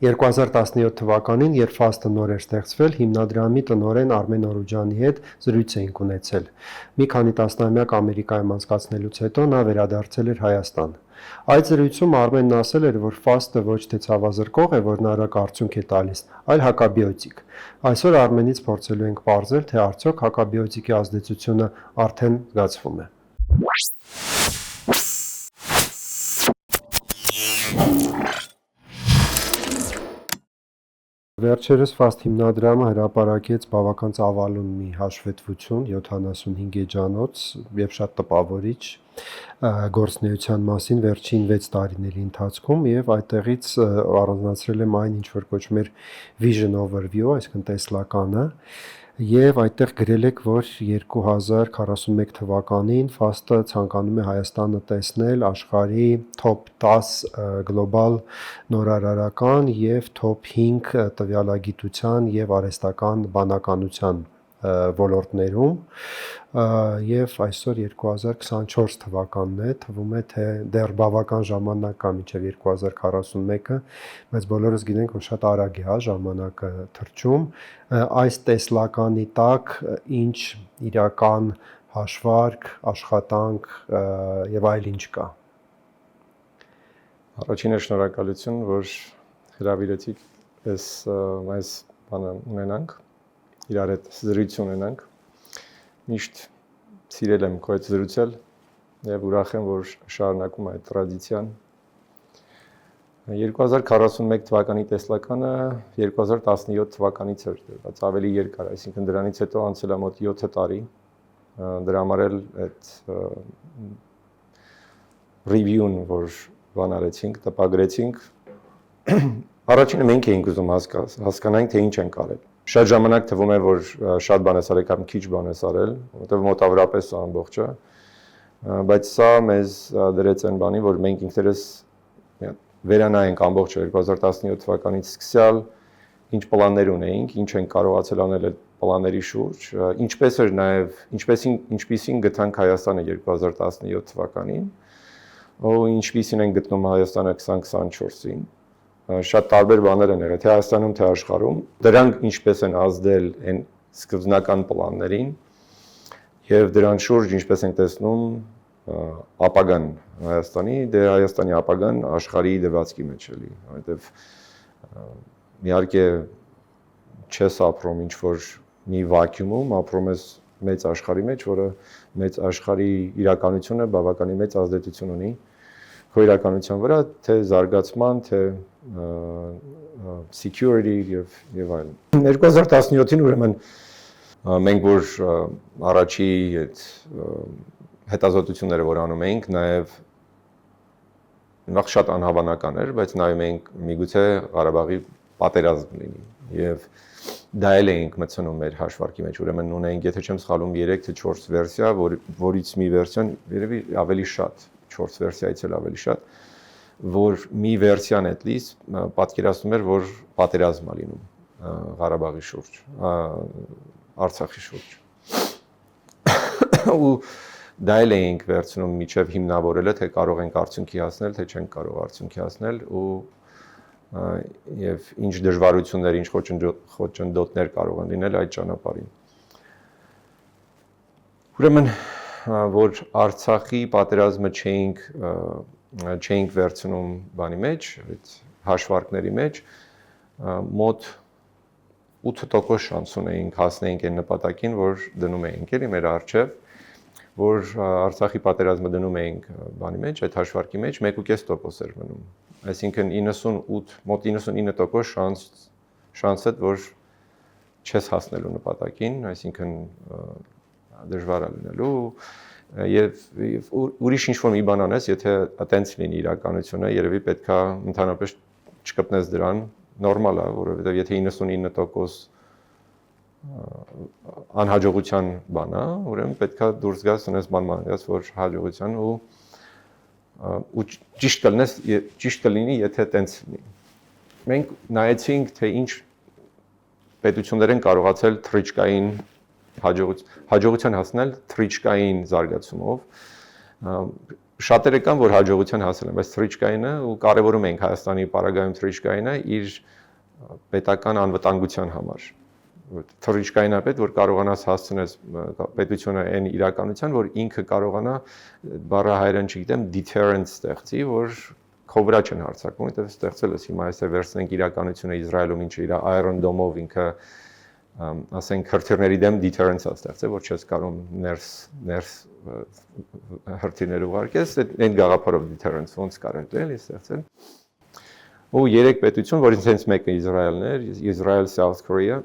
2017 թվականին, երբ FAST-ը նոր էր ստեղծվել, հիմնադրամի տնօրեն Արմեն Օրուջանի հետ զրույց էինք ունեցել։ Մի քանի տասնամյակ Ամերիկայում անցկացնելուց հետո նա վերադարձել էր Հայաստան։ Այդ զրույցում Արմենն ասել էր, որ FAST-ը ոչ թե ցավազրկող է, որն արագ արդյունք է տալիս, այլ հակաբիոտիկ։ Այսօր Արմենից փորձելու ենք պարզել, թե արդյոք հակաբիոտիկի ազդեցությունը արդեն զգացվում է։ Վերջերս FAST հիմնադրամը հրապարակեց բավական ծավալուն մի հաշվետվություն 75 էջանոց եւ շատ տպավորիչ գործնեության մասին վերջին 6 տարիների ընթացքում եւ այդտեղից առանձնացրել եմ այն, ինչ որ կոչվում էր Vision Overview, այսինքն տեսլականը, եւ այդտեղ գրել եք, որ 2041 թվականին FAST-ը ցանկանում է Հայաստանը տեսնել աշխարհի top 10 գլոբալ նորարարական եւ top 5 տվյալագիտության եւ արհեստական բանականության ոլորտներում եւ այսօր 2024 թվականն է, թվում է թե դեռ բավական ժամանակ կա մինչեւ 2041-ը, բայց բոլորս գիտենք, որ շատ արագ է ժամանակը թռչում, այս տեսլականի տակ ինչ իրական հաշվարկ, աշխատանք եւ այլ ինչ կա։ Առաջինը շնորհակալություն, որ հրավիրեցիք այս բանը ունենանք, իրար հետ զրույց ունենանք։ Միշտ սիրել եմ քո հետ զրուցել եւ ուրախ եմ, որ շարունակում այդ տրադիցիան։ 2041 թվականի տեսլականը 2017 թվականից էր դրված, ավելի երկար, այսինքն դրանից հետո անցել է մոտ 7 տարի։ Դրա համար էլ այդ review-ն, որ բան արեցինք, տպագրեցինք, առաջինը մենք էինք ուզում հասկանանք, թե ինչ ենք արել։ Շատ ժամանակ թվում է, որ շատ բան ես արել կամ քիչ բան ես արել, որովհետև մոտավորապես սա ամբողջը, բայց սա մեզ դրեց այն բանի, որ մենք ինքներս վերանայենք ամբողջը 2017 թվականից սկսյալ, ինչ պլաններ ունեինք, ինչ ենք կարողացել անել այդ պլանների շուրջ, ինչպես էր նաև ինչպիսին գտանք Հայաստանը 2017 թվականին, ու ինչպիսին են գտնում Հայաստանը 2024-ին։ Շատ տարբեր բաներ են եղել, թե Հայաստանում, թե աշխարհում, դրանք ինչպես են ազդել այն սկզբնական պլաններին եւ դրան շուրջ ինչպես ենք տեսնում ապագան Հայաստանի, դե Հայաստանի ապագան աշխարհի դրվածքի մեջ էլի, որովհետեւ իհարկե չես ապրում ինչ որ մի վակյուումում, ապրում ես մեծ աշխարհի մեջ, որը մեծ աշխարհի իրականությունը բավականին մեծ ազդեցություն ունի քո իրականության վրա, թե զարգացման, թե security եւ այլն։ 2017-ին ուրեմն մենք որ առաջի այդ հետազոտությունները որ անում էինք, նաեւ նախ շատ անհավանական էր, բայց նայում էինք միգուցե Ղարաբաղի պատերազմ լինի եւ դա էլ էինք մտցնում մեր հաշվարկի մեջ, ուրեմն ունեինք, եթե չեմ սխալվում, 3 թե 4 վերսիա, որից մի վերսիան երևի ավելի շատ, 4 վերսիայից էլ ավելի շատ, որ մի վերսիան at least պատկերացնում էր, որ պատերազմ է լինում Ղարաբաղի շուրջ, Արցախի շուրջ։ Ու դա էլ էինք վերցնում միջև հիմնավորելը, թե կարող ենք արդյունքի հասնել, թե չենք կարող արդյունքի հասնել ու եւ ինչ դժվարություններ, ինչ խոչընդոտներ կարող են լինել այդ ճանապարհին։ Ուրեմն որ Արցախի պատերազմը չէինք վերցնում բանի մեջ, այդ հաշվարկների մեջ, մոտ 8% շանս ունեինք հասնեինք այն նպատակին, որ դնում էինք էլի մեր առջև, որ Արցախի պատերազմը դնում էինք բանի մեջ, այդ հաշվարկի մեջ 1.5% էր մնում։ Այսինքն 98, մոտ 99% շանս է, որ չես հասնելու նպատակին, այսինքն դժվար է լինելու եւ ուրիշ ինչ-որ մի բան անես, եթե այտենց լինի իրականությունը, երևի պետքա ընդհանրապես չկպնես դրան, նորմալ է, որովհետեւ եթե 99% անհաջողության բան է, ուրեմն պետքա դուրս գաս ունես բան գաս, որ հաջողության ու ճիշտ կլինի, եթե այտենց լինի։ Մենք նայեցինք, թե ինչ պետություններ են կարողացել թռիչքային հաջողության հասնել թռիչքային զարգացումով, Շատերը կան, որ հաջողության հասել են, բայց թրիչկայինը ու կարևորում ենք Հայաստանի պարագայում թրիչկայինը իր պետական անվտանգության համար։ Թրիչկայինապետ, որ կարողանաս հասցնես պետությունը այն իրականության, որ ինքը կարողանա բառը հայերեն չգիտեմ, deterrence ստեղծի, որ քո վրա չեն հարձակվում, որտեղ ստեղծել ես հիմա այսօր վերցնենք իրականությունը Իսրայելում, ինչը իր Iron Dome-ով ինքը ասենք հրթիռների դեմ deterrence-ա ստեղծել, որ չես կարող ներս հրթիռներ ուղարկես, այդ գաղափարով deterrence ոնց կարելի է ստեղծել։ Ու երեք պետություն, որից հենց մեկը Իսրայելն էր, Իսրայել, South Korea,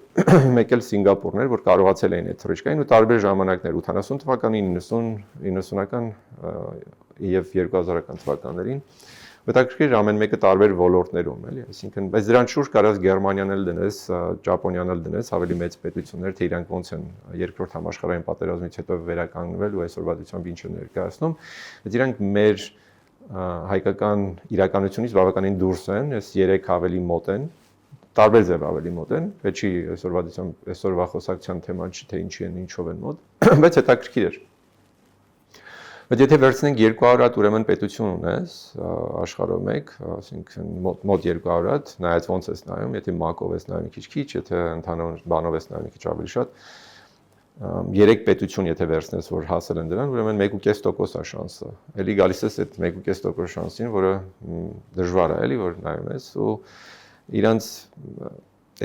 մեկ էլ Սինգապուրն էր, որ կարողացել էին այդ թռիչքային ու տարբեր ժամանակներ 80 թվականին, 90-ական եւ 2000-ական թվականներին Հետաքրքիր ամեն մեկը տարբեր ոլորտներում, էլի, այսինքն, բայց դրան շուրջ կարաս Գերմանիան էլ դնես, Ճապոնիան էլ դնես, ավելի մեծ պետություններ, թե իրանք ոնց են երկրորդ համաշխարհային պատերազմից հետո վերականգնվել ու այսօրվա դիտությամբ ինչ են ներկայացնում, բայց իրանք մեր հայկական իրականությունից բավականին դուրս են, այս 3 ավելի մոտ են, տարբեր ձև ավելի մոտ են, պետք չի այսօրվա դիտությամբ այսօրվա խոսակցության թեման չի թե ինչի են, ինչով են մոտ, բայց հետաքրքիր էր։ Բայց եթե վերցնենք 200 հատ ուրեմն պետություն ունես աշխարհով մեկ, ասինքն մոտ 200 հատ, նայած ոնց ես նայում, եթե մակով ես նայում մի քիչ, եթե ընդհանուր բանով ես նայում մի քիչ ավելի շատ, 3 պետություն եթե վերցնես, որ հասել են դրան, ուրեմն 1.5% է շանսը։ Էլի գալիս ես այդ 1.5% շանսին, որը դժվար է, էլի, որ նայում ես ու իրանց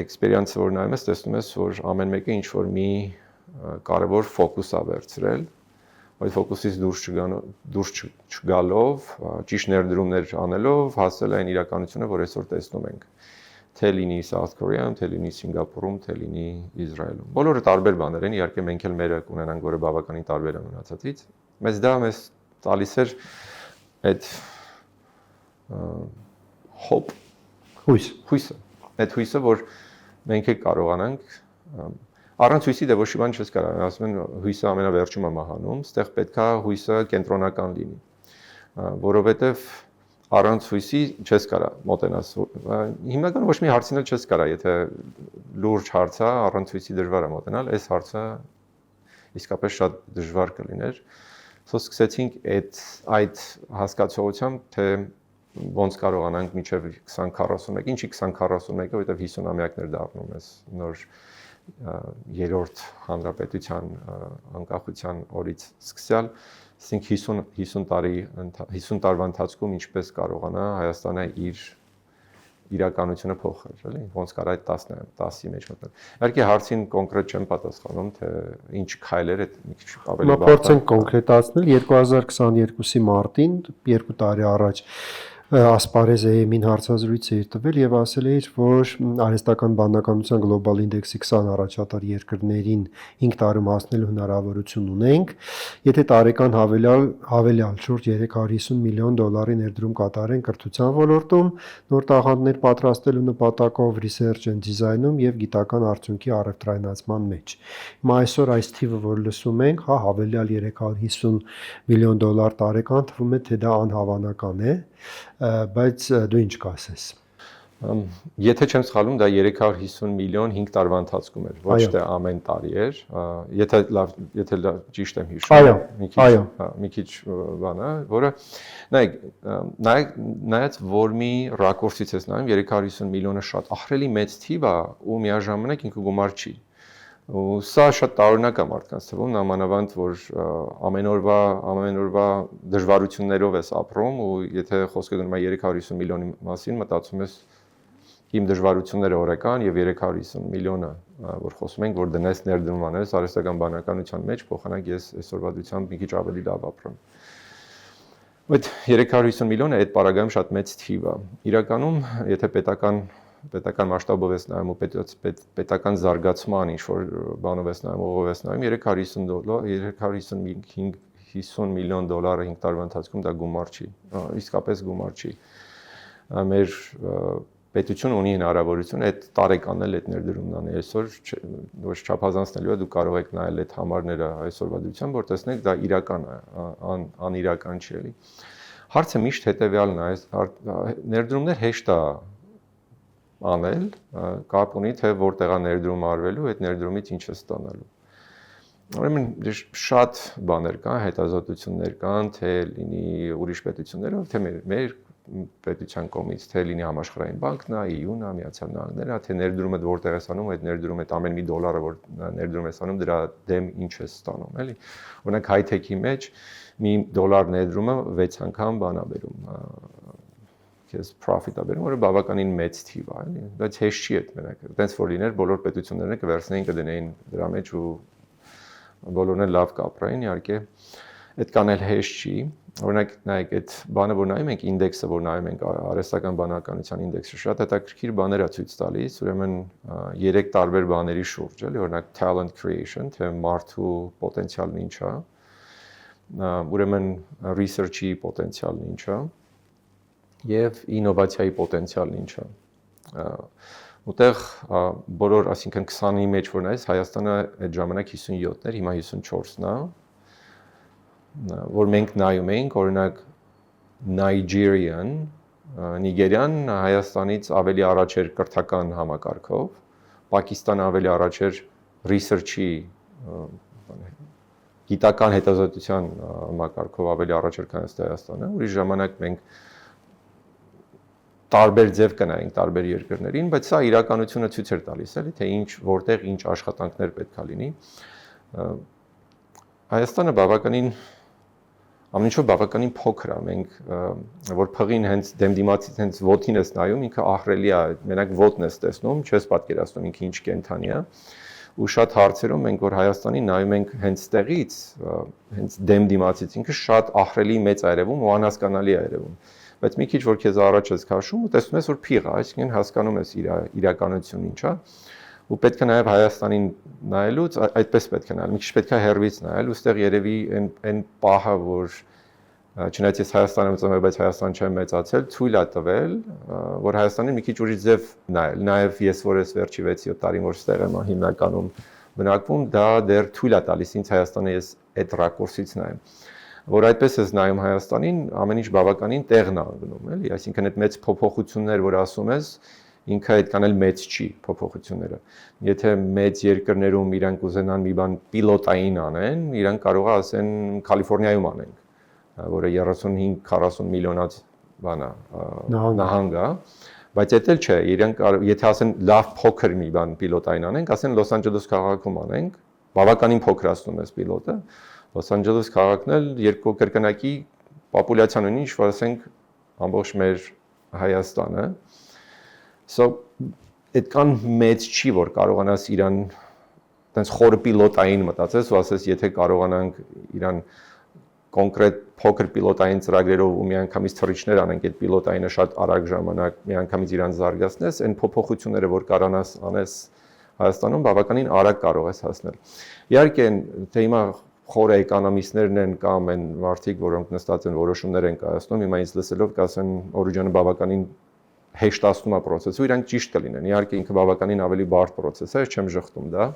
էքսպերիենսը որ նայում ես, տեսնում ես, որ ամեն մեկը ինչ որ մի կարևոր ֆոկուս է վերցրել այդ ֆոկուսից դուրս չգալով, ճիշտ ներդրումներ անելով հասել այն իրականությունը, որ այսօր տեսնում ենք։ Թե լինի South Korea-ում, թե լինի Սինգապուրում, թե լինի Իսրայելում։ Բոլորը տարբեր բաներ են, իհարկե մենք էլ մերը կունենանք, որը բավականին տարբեր է մնացածից, բայց դա մեզ տալիս էր այդ հույսը, այդ հույսը, որ մենք էլ կարողանանք Առանց հույսի դե ոչ մի բան չես կարող, ասում են հույսը ամենավերջում է մահանում, այստեղ պետքա հույսը կենտրոնական լինի, որովհետև առանց հույսի չես կարող մոտենաս։ Հիմնականում ոչ մի հարցին էլ չես կարող, եթե լուրջ հարց է, առանց հույսի դժվար է մոտենալ, այս հարցը իսկապես շատ դժվար կլիներ։ Սա սկսեցինք այդ հասկացողությամբ, թե ոնց կարողանանք մինչև 2041, ինչի 2041-ը, որովհետև 50-ամյակներ դառնում ես նոր երրորդ հանրապետության անկախության օրից սկսյալ, ասենք 50 տարվա ընթացքում ինչպես կարողանա Հայաստանը իր իրականությունը փոխել, էլի, ոնց կարող այդ 10-ի մեջ մտնել։ Իհարկե հարցին կոնկրետ չեմ պատասխանում, թե ինչ քայլեր այդ մի քիչ ավելի բարձր։ Փորձենք կոնկրետացնել 2022-ի մարտին, 2 տարի առաջ Ասպարեզ EM-ին հարցազրույց էր տվել եւ ասել էր, որ արհեստական բանականության գլոբալ ինդեքսի 20 առաջատար երկրներին 5 տարում հասնելու հնարավորություն ունենք, եթե տարեկան հավելյալ շուրջ $350 միլիոն ներդրում կատարեն կրթության ոլորտում, նոր տաղանդներ պատրաստելու նպատակով research and design-ում եւ գիտական արդյունքի առևտրայնացման մեջ։ Հիմա այսօր այս թիվը, որ լսում ենք, հավելյալ $350 միլիոն տարեկան թվում է, թե դա անհավանական է, բայց դու ինչ կասես։ Եթե չեմ սխալվում, դա 350 միլիոն 5 տարվա ընթացքում էր, ոչ թե ամեն տարի էր, եթե ճիշտ եմ հիշում, մի քիչ բան է, որը նայած որ մի ռակուրսից ես նայում, 350 միլիոնը շատ ահռելի մեծ թիվ է ու միաժամանակ ինքը գումար չի։ Ու սա շատ տարօրինակ է մարդկանց թվում, նամանավանդ որ ամեն օրվա դժվարություններով ես ապրում ու եթե խոսքը գնում է 350 միլիոնի մասին, մտածում ես իմ դժվարությունները օրական եւ 350 միլիոնը, որ խոսում ենք, որ դնես ներդրում անես արհեստական բանականության մեջ, փոխանակ ես այսօրվա դրությամբ մի քիչ ավելի լավ ապրեմ։ Այդ 350 միլիոնը այդ պարագայում շատ մեծ թիվ է։ Իրականում, եթե պետական մասշտաբով ես նայում ու պետական զարգացման ինչ որ բանով ես նայում, ողով ես նայում, $350 միլիոն 5 տարվա ընթացքում դա գումար չի, իսկապես գումար չի։ Մեր պետությունը ունի հնարավորություն այդ տարեկանն էլ այդ ներդրումն անել, այսօր ոչ չափազանցնելու է, դու կարող եք նայել այդ համարները այսօրվա դրությամբ, որ տեսնեք դա իրական է, անիրական չի էլի։ Հարցը միշտ հետեւյալն է, ներդրումներ հեշտ է անել, կապ ունի թե որտեղ է ներդրում արվելու, այդ ներդրումից ինչ է ստանալու։ Ուրեմն շատ բաներ կան, հետազոտություններ կան, թե լինի ուրիշ պետություններով, թե մեր պետության կողմից, թե լինի համաշխարհային բանկն է, EU-ն է, Միացյալ Նահանգները, թե ներդրումը որտեղ է ստանում, այդ ներդրումը ամեն մի դոլարը, որ ներդրում է ստանում, դրա դեմ ինչ է ստանում, էլի։ Օրինակ high-tech-ի մեջ մի դոլար ներդրումը 6 անգամ բան է բերում, քեզ profit-ա բերում, որը բավականին մեծ թիվ է, էլի։ Բայց հեշտ չի այդ մենակ։ Այդպես որ լիներ, բոլոր պետությունները կվերցնեին, կդնեին դրա մեջ ու բոլորն էլ լավ կապրային, իհարկե, այդքան էլ հեշտ չի։ Օրինակ, նայեք, այդ բանը, որ նայում ենք, ինդեքսը, որ նայում ենք, արհեստական բանականության ինդեքսը, շատ հետաքրքիր բաներ է ցույց տալիս, ուրեմն 3 տարբեր բաների շուրջ, էլի, օրինակ talent creation, թե մարդու պոտենցիալն ինչ է, ուրեմն research-ի պոտենցիալն ինչ է, եւ ինովացիայի պոտենցիալն ինչ է։ Ուտեղ բոլոր, ասինքն 20-ի մեջ որ նայես, Հայաստանը այդ ժամանակ 57-ն էր, հիմա 54-ն է, որ մենք նայում էինք, օրինակ Nigerian, Նիգերիան Հայաստանից ավելի առաջ էր կրթական համակարգով, Պակիստանը ավելի առաջ էր research-ի գիտական հետազոտության համակարգով ավելի առաջ էր քան Հայաստանը, ուրիշ ժամանակ մենք տարբեր ձև կնայենք տարբեր երկրներին, բայց սա իրականությունը ցույց էր տալիս, էլի, թե ինչ որտեղ ինչ աշխատանքներ պետք է լինի։ Հայաստանը բավականին ամեն ինչով բավականին փոքր է, մենք որ փղին հենց դեմ դիմացից հենց ոտին ես նայում, ինքը ահռելի է, մենակ ոտն ես տեսնում, չես պատկերացնում ինքը ինչ կենթանի է։ Ու շատ հարցերում մենք որ Հայաստանին նայում ենք հենց տեղից, հենց դեմ դիմացից, ինքը շատ ահռելի մեծ է երևում ու անհասկանալի է երևում։ Բայց մի քիչ որ քեզ առաջ ես քաշում ու տեսնում ես որ փիղ է, այսինքն հասկանում ես իր իրականությունն ինչ է, ու պետք է նաև Հայաստանին նայելուց այդպես պետք է նայել, մի քիչ պետք է հեռվից նայել, ուստեղ երևի այն պահը, որ չնայած ես Հայաստանում ծնվել, բայց Հայաստան չեմ մեծացել, թույլ է տվել, որ Հայաստանին մի քիչ ուրիշ ձև նայել, նաև ես որ ես վերջի 6-7 տարին որ ստեղ եմ հիմնականում բնակվում, դա դեռ թույլ է տալիս ինձ Հայաստանը ես այդ ռակուրսից նայեմ։ Որ այդպես ես նայում Հայաստանին, ամեն ինչ բավականին տեղն է ընկնում, էլի, այսինքն այդ մեծ փոփոխություններ, որ ասում ես, ինքը այդքան էլ մեծ չի փոփոխությունները։ Եթե մեծ երկրներում իրանք ուզենան մի բան պիլոտային անեն, իրանք կարող է ասեն Կալիֆոռնիայում անենք, որը 35-40 միլիոնած բան է, նահանգ է, բայց դա էլ չէ, իրանք եթե ասեն լավ փոքր մի բան պիլոտային անենք, ասեն Լոս Անջելես քաղաքում անենք, բավականին փոքրացնում ես պիլոտը, Լոս Անջելես քաղաքն էլ երկու կրկնակի պոպուլյացիան ունի, ինչ որ ասենք ամբողջ մեր Հայաստանը։ So այդքան մեծ չի, որ կարողանաս իրան տենց խորը պիլոտային մտածես ու ասես, եթե կարողանանք իրան կոնկրետ փոքր պիլոտային ծրագրերով ու միանգամից թռիչներ անենք այդ պիլոտայինը շատ արագ ժամանակ միանգամից իրան զարգացնես, այն փոփոխությունները, որ կարողանաս անես Հայաստանում, բավականին արագ կարող ես հասնել։ Իհարկե, թե հիմա խորը էկոնոմիստներն են կամ այն մարդիկ, որոնք նստած են որոշումներ են կայացնում, հիմա ինձ լսելով կասեն Օրիջանը բավականին հեշտացնում է process-ը, ու իրանք ճիշտ կլինեն։ Իհարկե ինքը բավականին ավելի բարդ process է, չեմ ժխտում դա,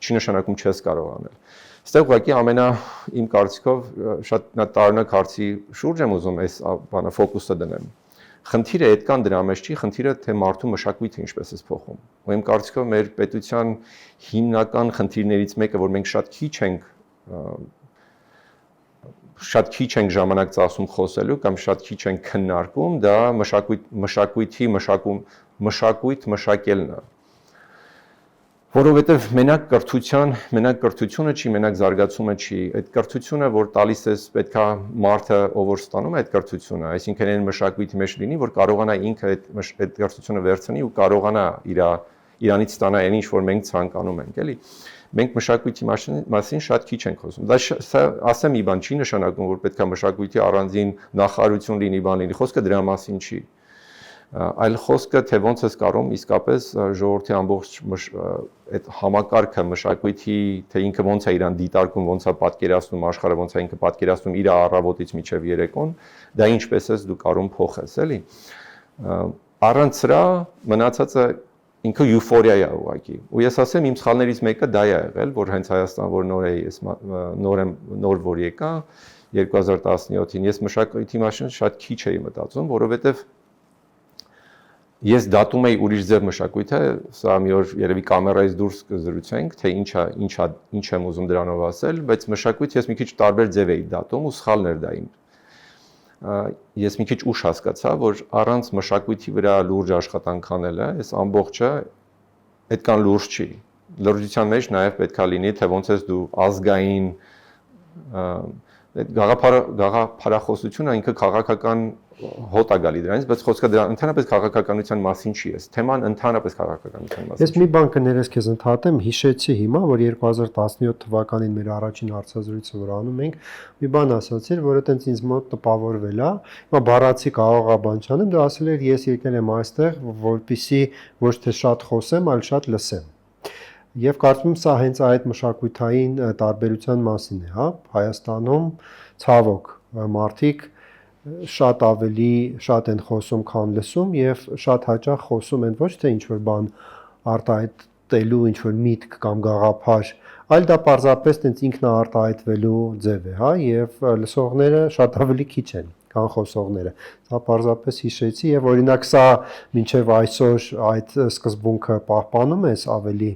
չի նշանակում չես կարող անել։ Այստեղ ուղղակի իմ կարծիքով շատ տարօրինակ հարցի շուրջ եմ ուզում այս բանը ֆոկուսը դնեմ։ Խնդիրը այդքան դրա մեջ չի, խնդիրը թե մարդու մշակույթը ինչպես է փոխում։ Ու իմ կարծիքով մեր պետության հիմնական խնդիրներից մեկը, որ մենք շատ քիչ ենք ժամանակ ծախսում խոսելու կամ շատ քիչ ենք քննարկում, դա մշակույթի մշակելն է։ Որովհետև մենակ կրթությունը չի, մենակ զարգացումը չի, այդ կրթությունը, որ տալիս ես պետքա մարդը, ով որ ստանում է այդ կրթությունը, այսինքն այն մշակույթի մեջ լինի, որ կարողանա ինքը այդ կրթությունը վերցնի ու կարողանա իրանից ստանա այն ինչ, որ մենք ցանկանում ենք, էլի։ Մենք մշակույթի մասին շատ քիչ ենք խոսում։ Դա ասեմ մի բան չի նշանակում, որ պետքա մշակույթի առանձին նախարարություն լինի, բան լինի, խոսքը դրա մասին չի։ Այլ խոսքը թե ոնց ես կարող իսկապես ժողովրդի ամբողջ այդ համակարգը մշակույթի, թե ինքը ոնց է իրան դիտարկում, ոնց է պատկերացնում աշխարհը, ոնց է ինքը պատկերացնում իր առավոտից մինչև երեկոն, դա ինչպես ես դու կարող փոխես, էլի։ Առանց սրա մնացածը ինքը եուֆորիա է ուղղակի։ Ու ես ասեմ իմ սխալներից մեկը դա է եղել, որ հենց Հայաստան, որ նոր որ եկա 2017-ին, ես մշակույթի մասին շատ քիչ էի մտածում, որովհետև Ես դատում եի ուրիշ ձև մշակույթը, սա մի օր երևի կամերայից դուրս կզրուցենք, թե ինչ եմ ուզում դրանով ասել, բայց մշակույթ ես մի քիչ տարբեր ձև էի դատում ու սխալներ դա իմ։ Ես մի քիչ ուշ հասկացա, որ առանց մշակույթի վրա լուրջ աշխատանք անելը, այս ամբողջը այդքան լուրջ չի։ Լրջության մեջ նաև պետքա լինի, թե ոնց ես դու ազգային գաղափարախոսությունը ինքը քաղաքական հոտ է գալի դրանից, բայց խոսքը դրա ընդհանրապես քաղաքականության մասին չի, էս թեման ընդհանրապես քաղաքականության մասին։ Ես մի բան կներես քեզ ընդհատեմ, հիշեցի հիմա, որ 2017 թվականին մեր առաջին հարցազրույցը որ անում ենք, մի բան ասացիր, որը տենց ինձ մոտ տպավորվել է։ Հիմա բառացի կարող է բան չանեմ, դու ասել ես ես եկել եմ այստեղ, որպեսզի ոչ թե շատ խոսեմ, այլ շատ լսեմ։ Եվ կարծում եմ սա հենց այդ մշակութային տարբերության մասին է, հա, Հայաստանում ցավոք մարդիկ շատ ավելի շատ են խոսում, քան լսում եւ շատ հաճախ խոսում են ոչ թե ինչ որ բան արտահայտելու ինչ որ միտք կամ գաղափար, այլ դա պարզապես տենց ինքնաարտահայտվելու ձև է, հա, եւ լսողները շատ ավելի քիչ են քան խոսողները։ Սա պարզապես հիշեցի եւ օրինակ սա մինչեւ այսօր այդ սկզբունքը պահպանում ես ավելի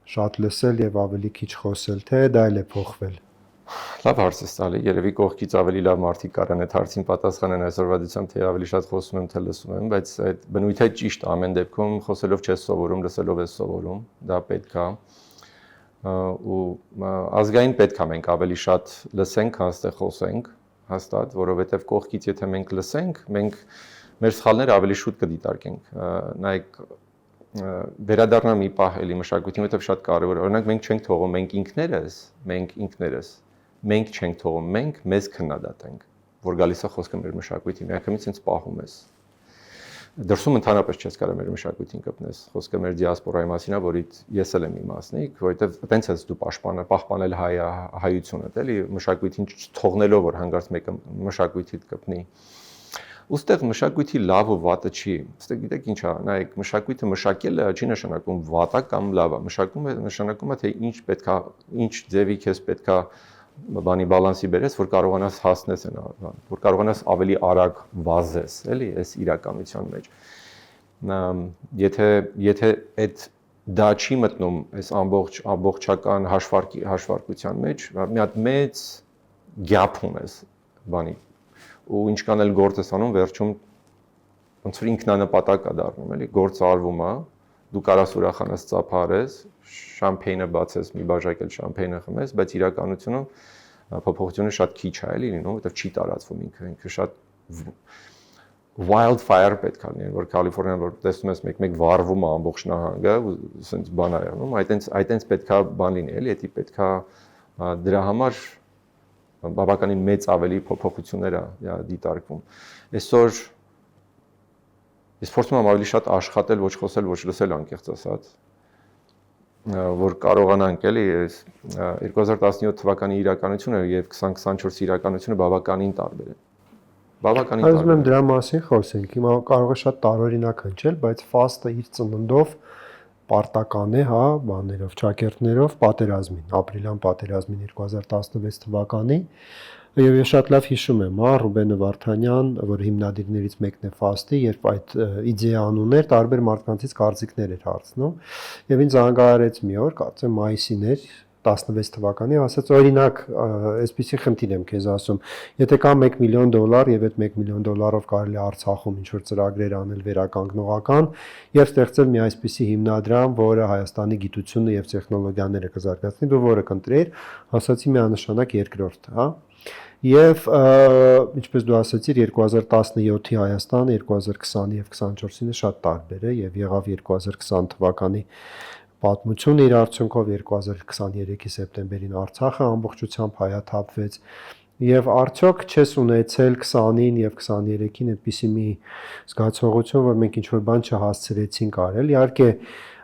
շատ լսել եւ ավելի քիչ խոսել, թե դա էլ է փոխվել։ Լավ հարց ես տալի, երևի կողքից ավելի լավ մարդիկ կարան այդ հարցին պատասխանեն այսօրվա դրությամբ, թե ավելի շատ խոսում եմ, թե լսում եմ, բայց այդ բնույթը ճիշտ է, ամեն դեպքում խոսելով չես սովորում, լսելով ես սովորում, դա պետք է ու ազգային պետք է մենք ավելի շատ լսենք, քան ստե խոսենք, հաստատ, որովհետեւ կողքից եթե մենք լսենք, մենք մեր սխալները ավելի շուտ կդիտարկենք։ Նայեք վերադառնալ մի պահ էլի մշակույթին, որովհետև շատ կարևոր է։ Օրինակ մենք չենք թողում մենք ինքներս մենք չենք թողում մենք մեզ քննադատենք, որ գալիս է խոսքը մեր մշակույթի, միանգամից ինձ պահում ես։ Դրսում ընդհանրապես չես կարող մեր մշակույթին կպնես, խոսքը մեր դիասպորայի մասին է, որից ես էլ եմ մի մասնիկ, որովհետև այտենց ես դու պահպանել հայությունը, էլի մշակույթին չթողնելով որ հանգարց մեկը մշակույթիդ կպնի։ Ոստեղ մշակույթի լավ ու վատը չի։ Ոստեղ գիտեք ինչ է, նայեք, մշակույթը մշակելը չի նշանակում վատ է կամ լավ է, նշանակում է թե ինչ պետքա, ինչ ձևի քեզ պետքա բանի բալանսի բերես, որ կարողանաս հասնես այն բան, որ կարողանաս ավելի արագ վազես, էլի, այս իրականության մեջ։ Եթե այդ դա չի մտնում այս ամբողջական հաշվարկության մեջ, մի հատ մեծ գապ ունես բանի ու ինչքան էլ գործ ես անում, վերջում ոնց որ ինքնանպատակ է դառնում, էլի, գործը արվում է, դու կարաս ուրախանաս ծափարես, շամփեյնը բացես, մի բաժակ էլ շամփեյնը խմես, բայց իրականությունում փոփոխությունը շատ քիչ է, էլի լինում, որովհետև չի տարածվում ինքը շատ wildfire պետք է լինի, որ Կալիֆոռնիան որ տեսնում ես մեկ վառվում է ամբողջ նահանգը, ու ասենց բան է անում, այտենց պետքա բան լինի, էլի, դա պետքա դրա համար բավականին մեծ ավելի փոփոխություններ է դիտարկվում։ Այսօր ես փորձում եմ ավելի շատ աշխատել, ոչ խոսել, ոչ լսել անկեղծ ասած, որ կարողանանք էլի 2017 թվականի իրականությունը եւ 2024 իրականությունը բավականին տարբեր են։ Բավականին տարբեր։ Ուզում եմ դրա մասին խոսենք։ Հիմա կարող է շատ տարօրինակ հնչել, բայց ֆաստը իր ծննդով պարտական է, հա, բաներով, ճակերտներով պատերազմին, ապրիլյան պատերազմին 2016 թվականին, եւ ես շատ լավ հիշում եմ, հա, Ռուբենը Վարդանյան, որ հիմնադիրներից մեկն է ֆաստի, երբ այդ իդեան ուներ, տարբեր մարդկանցից կարծիքներ էր հարցնում, եւ ինձ զանգահարեց մի օր, կարծեմ մայիսին էր 16 թվականի, ասաց օրինակ, այսպեսի խնդիր եմ քեզ ասում, եթե կա $1 միլիոն եւ այդ $1 միլիոնով կարելի է Արցախում ինչ-որ ծրագրեր անել վերականգնողական եւ ստեղծել մի այսպիսի հիմնադրամ, որը Հայաստանի գիտությունը եւ տեխնոլոգիաները կզարգացնի, դու որը կընտրեիր, ասացի միանշանակ երկրորդը, հա։ Եվ ինչպես դու ասացիր 2017-ի Հայաստանը 2020-ի եւ 24-ինը շատ տարբեր է եւ եղավ 2020 թվականի պատմությունը իր արդյունքով 2023-ի սեպտեմբերին Արցախը ամբողջությամբ հայաթափվեց եւ արդյոք չես ունեցել 20-ին եւ 23-ին այդպիսի մի զգացողություն, որ մենք ինչ-որ բան չհասցրեցինք արել։ Իհարկե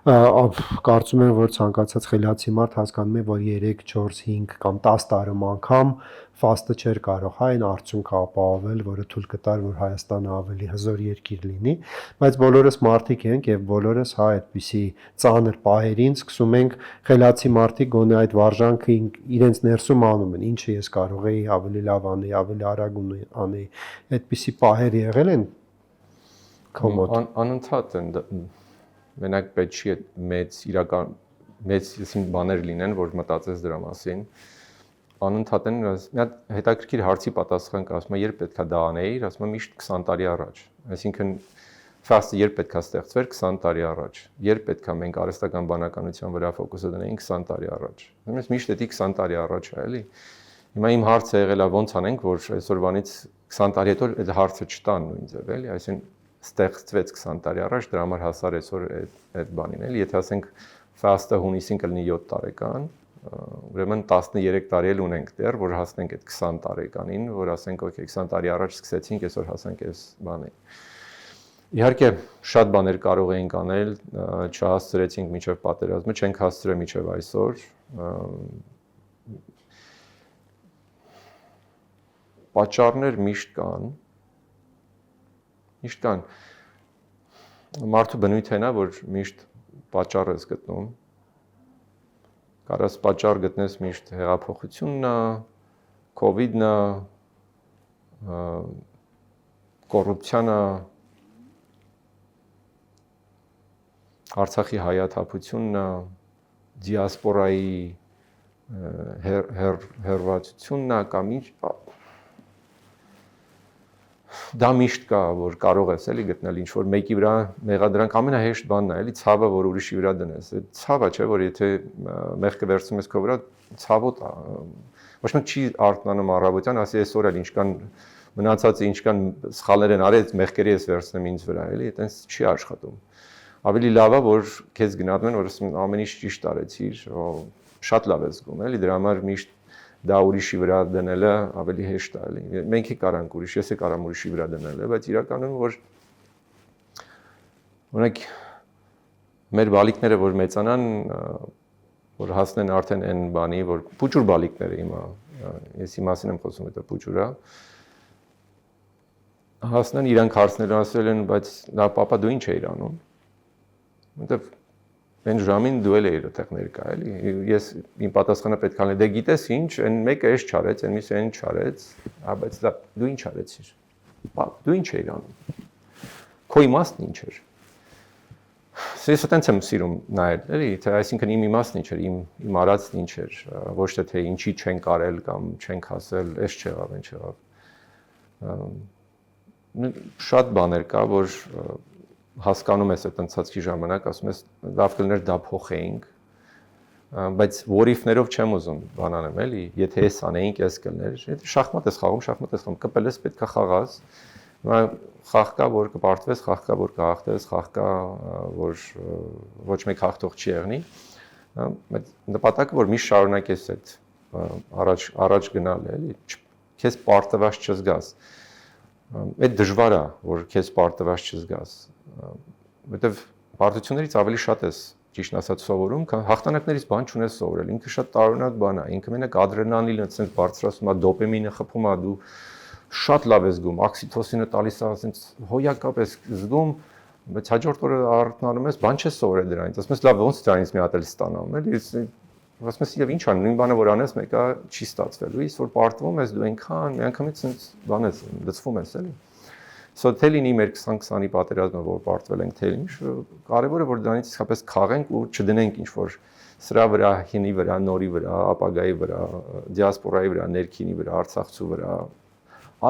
կարծում եմ, որ ցանկացած խելացի մարդ հասկանում է, որ 3, 4, 5 կամ 10 տարում անգամ ֆաստը չէր կարող այն արդյունքը ապահովել, որը թույլ կտար, որ Հայաստանը ավելի հզոր երկիր լինի, բայց բոլորս մարդիկ ենք եւ բոլորս հա այդպիսի ծանր պահերին սկսում ենք խելացի մարդիկ գոնե այդ վարժանքը իրենց ներսում անում են, ինչը ես կարող էի ավելի լավ անեի, ավելի արագ անեի, այդպիսի պահեր եղել են։ Կոմոդ։ Անընդհատ են մենակ պետք չի մեծ իրական մեծ բաներ լինեն, որ մտածես դրա մասին։ Անընդհատ են մի հատ հետաքրքիր հարցի պատասխան կա, ասում եմ, երբ պետքա դա անեիր, ասում եմ միշտ 20 տարի առաջ։ Այսինքն ֆաստը երբ պետքա ստեղծվեր 20 տարի առաջ։ Երբ պետքա մենք արհեստական բանականության վրա ֆոկուսը դնեինք 20 տարի առաջ։ Ուրեմն միշտ դա 20 տարի առաջ է, էլի։ Հիմա իմ հարցը եղել է ոնց անենք, որ այսօրվանից 20 տարի հետո այդ հարցը չտան նույն ձև, էլի, այսինքն ստեղծվեց 20 տարի առաջ, դրա համար հասար այսօր այդ բանին, էլի, եթե ասենք ֆաստը հունիսին կլինի 7 տարեկան, ուրեմն 13 տարի էլ ունենք դեռ, որ հասնենք այդ 20 տարեկանին, որ ասենք, օքեյ, 20 տարի առաջ սկսեցինք, այսօր հասանք այս բանին։ Իհարկե, շատ բաներ կարող էինք անել, չհասցրեցինք մինչև պատերազմը, չենք հասցրել մինչև այսօր։ Պատճառներ միշտ կան։ Մարդու բնույթն է, որ միշտ պատճառ ես գտնում։ Կարաս պատճառ գտնես միշտ հեղափոխությունն է, կովիդն է, կոռուպցիան է, Արցախի հայաթափությունն է, դիասպորայի հերվածությունն է կամ ինչ դա միշտ կա, որ կարող ես էլի գտնել ինչ որ մեկի վրա մեղադրանք ամենահեշտ բանն է, էլի ցավը, որ ուրիշի վրա դնես։ Այդ ցավը չէ, որ եթե մեղքը վերցնում ես քո վրա, ցավոտ է։ Ոչ մեկ չի արթնանում առավոտյան, ասի այսօր էլ ինչքան մնացածը ինչքան սխալներ են արել, մեղքերի ես վերցնեմ ինձ վրա, էլի, այտենց չի աշխատում։ Ավելի լավ է, որ քեզ գնահատում են, որ ասում ամեն ինչ ճիշտ արեցիր, շատ լավ ես զգում, էլի, դրա համար միշտ դա ուրիշի վրա դնելը ավելի հեշտ է, էլի։ Մենք էլ կարանք ուրիշ, ես էլ կարամ ուրիշի վրա դնելը, բայց իրականում որ օրինակ մեր բալիկները որ մեծանան, որ հասնեն արդեն այն բանի, որ փուճուր բալիկները հիմա, ես իմ մասին եմ խոսում, դա փուճուր է, հասնեն իրանք հարցնել ասել են, բայց լավ պապա դու ինչ էիր անում։ Որտեվ Այն ժամին դու էլ էիր այդտեղ ներկա, էլի։ Ես իմ պատասխանը պետք է լինի, դե գիտես ինչ, այն մեկը էս չարեց, այն մյուսը այն չարեց, բայց դու ինչ արեցիր։ Դու ինչ էիր անում։ Քո իմաստն ինչ էր։ Ես այտենց եմ սիրում նայել, էլի, թե այսինքն իմ իմաստն ինչ էր, իմ արածն ինչ էր, ոչ թե ինչի չենք արել կամ չենք ասել, էս չեղավ, այն չեղավ։ Շատ բաներ կա, որ հասկանում ես այդ ընթացքի ժամանակ, ասում ես լավ կլիներ դա փոխեինք, բայց what-if-ներով չեմ ուզում բանանեմ, էլի, եթե ես անեինք, ես կլներ, եթե շախմատ ես խաղում, կպել ես պետք է խաղաս, խաղ կա, որ կպարտվես, խաղ կա, որ կհաղթես, խաղ կա, որ ոչ մեկ հաղթող չի եղնի, բայց նպատակը, որ միշտ շարունակես այդ առաջ գնալ, էլի, քեզ պարտված չզգաս, այդ դժվար է, որ քեզ պարտված չզգաս, որտեվ պարտություններից ավելի շատ ես ճիշտ ասած սովորում, քան հաղթանակներից բան չունես սովորել, ինքը շատ տարօրինակ բան է, ինքը մենակ ադրենալինը ցենց բարձրացնում է, դոպամինը խփում է, դու շատ լավ ես զգում, օքսիտոցինը տալիս է, ցենց հոյակապ ես զգում, բայց հաջորդ օրը արթնանում ես, բան չես սովորել դրանից, ասում ես լավ ոնց դրանից մի հատ էլ ստանամ, էլի, ասում ես եւ ինչ ան, նույն բանը որ անես, մեկը չի ստացվելու, իսկ որ պարտվում ես դու այնքան, մի անգամից ցենց բան ես, լցվում ես, էլի։ So թե լինի մեր 2020-ի պատերազմը, որ պարտվել ենք, թե լինի, կարևորը որ դրանից իսկապես քաղենք ու չդնենք ինչ-որ սրա վրա, հինի վրա, նորի վրա, ապագայի վրա, դիասպորայի վրա, ներքինի վրա, արցախցու վրա,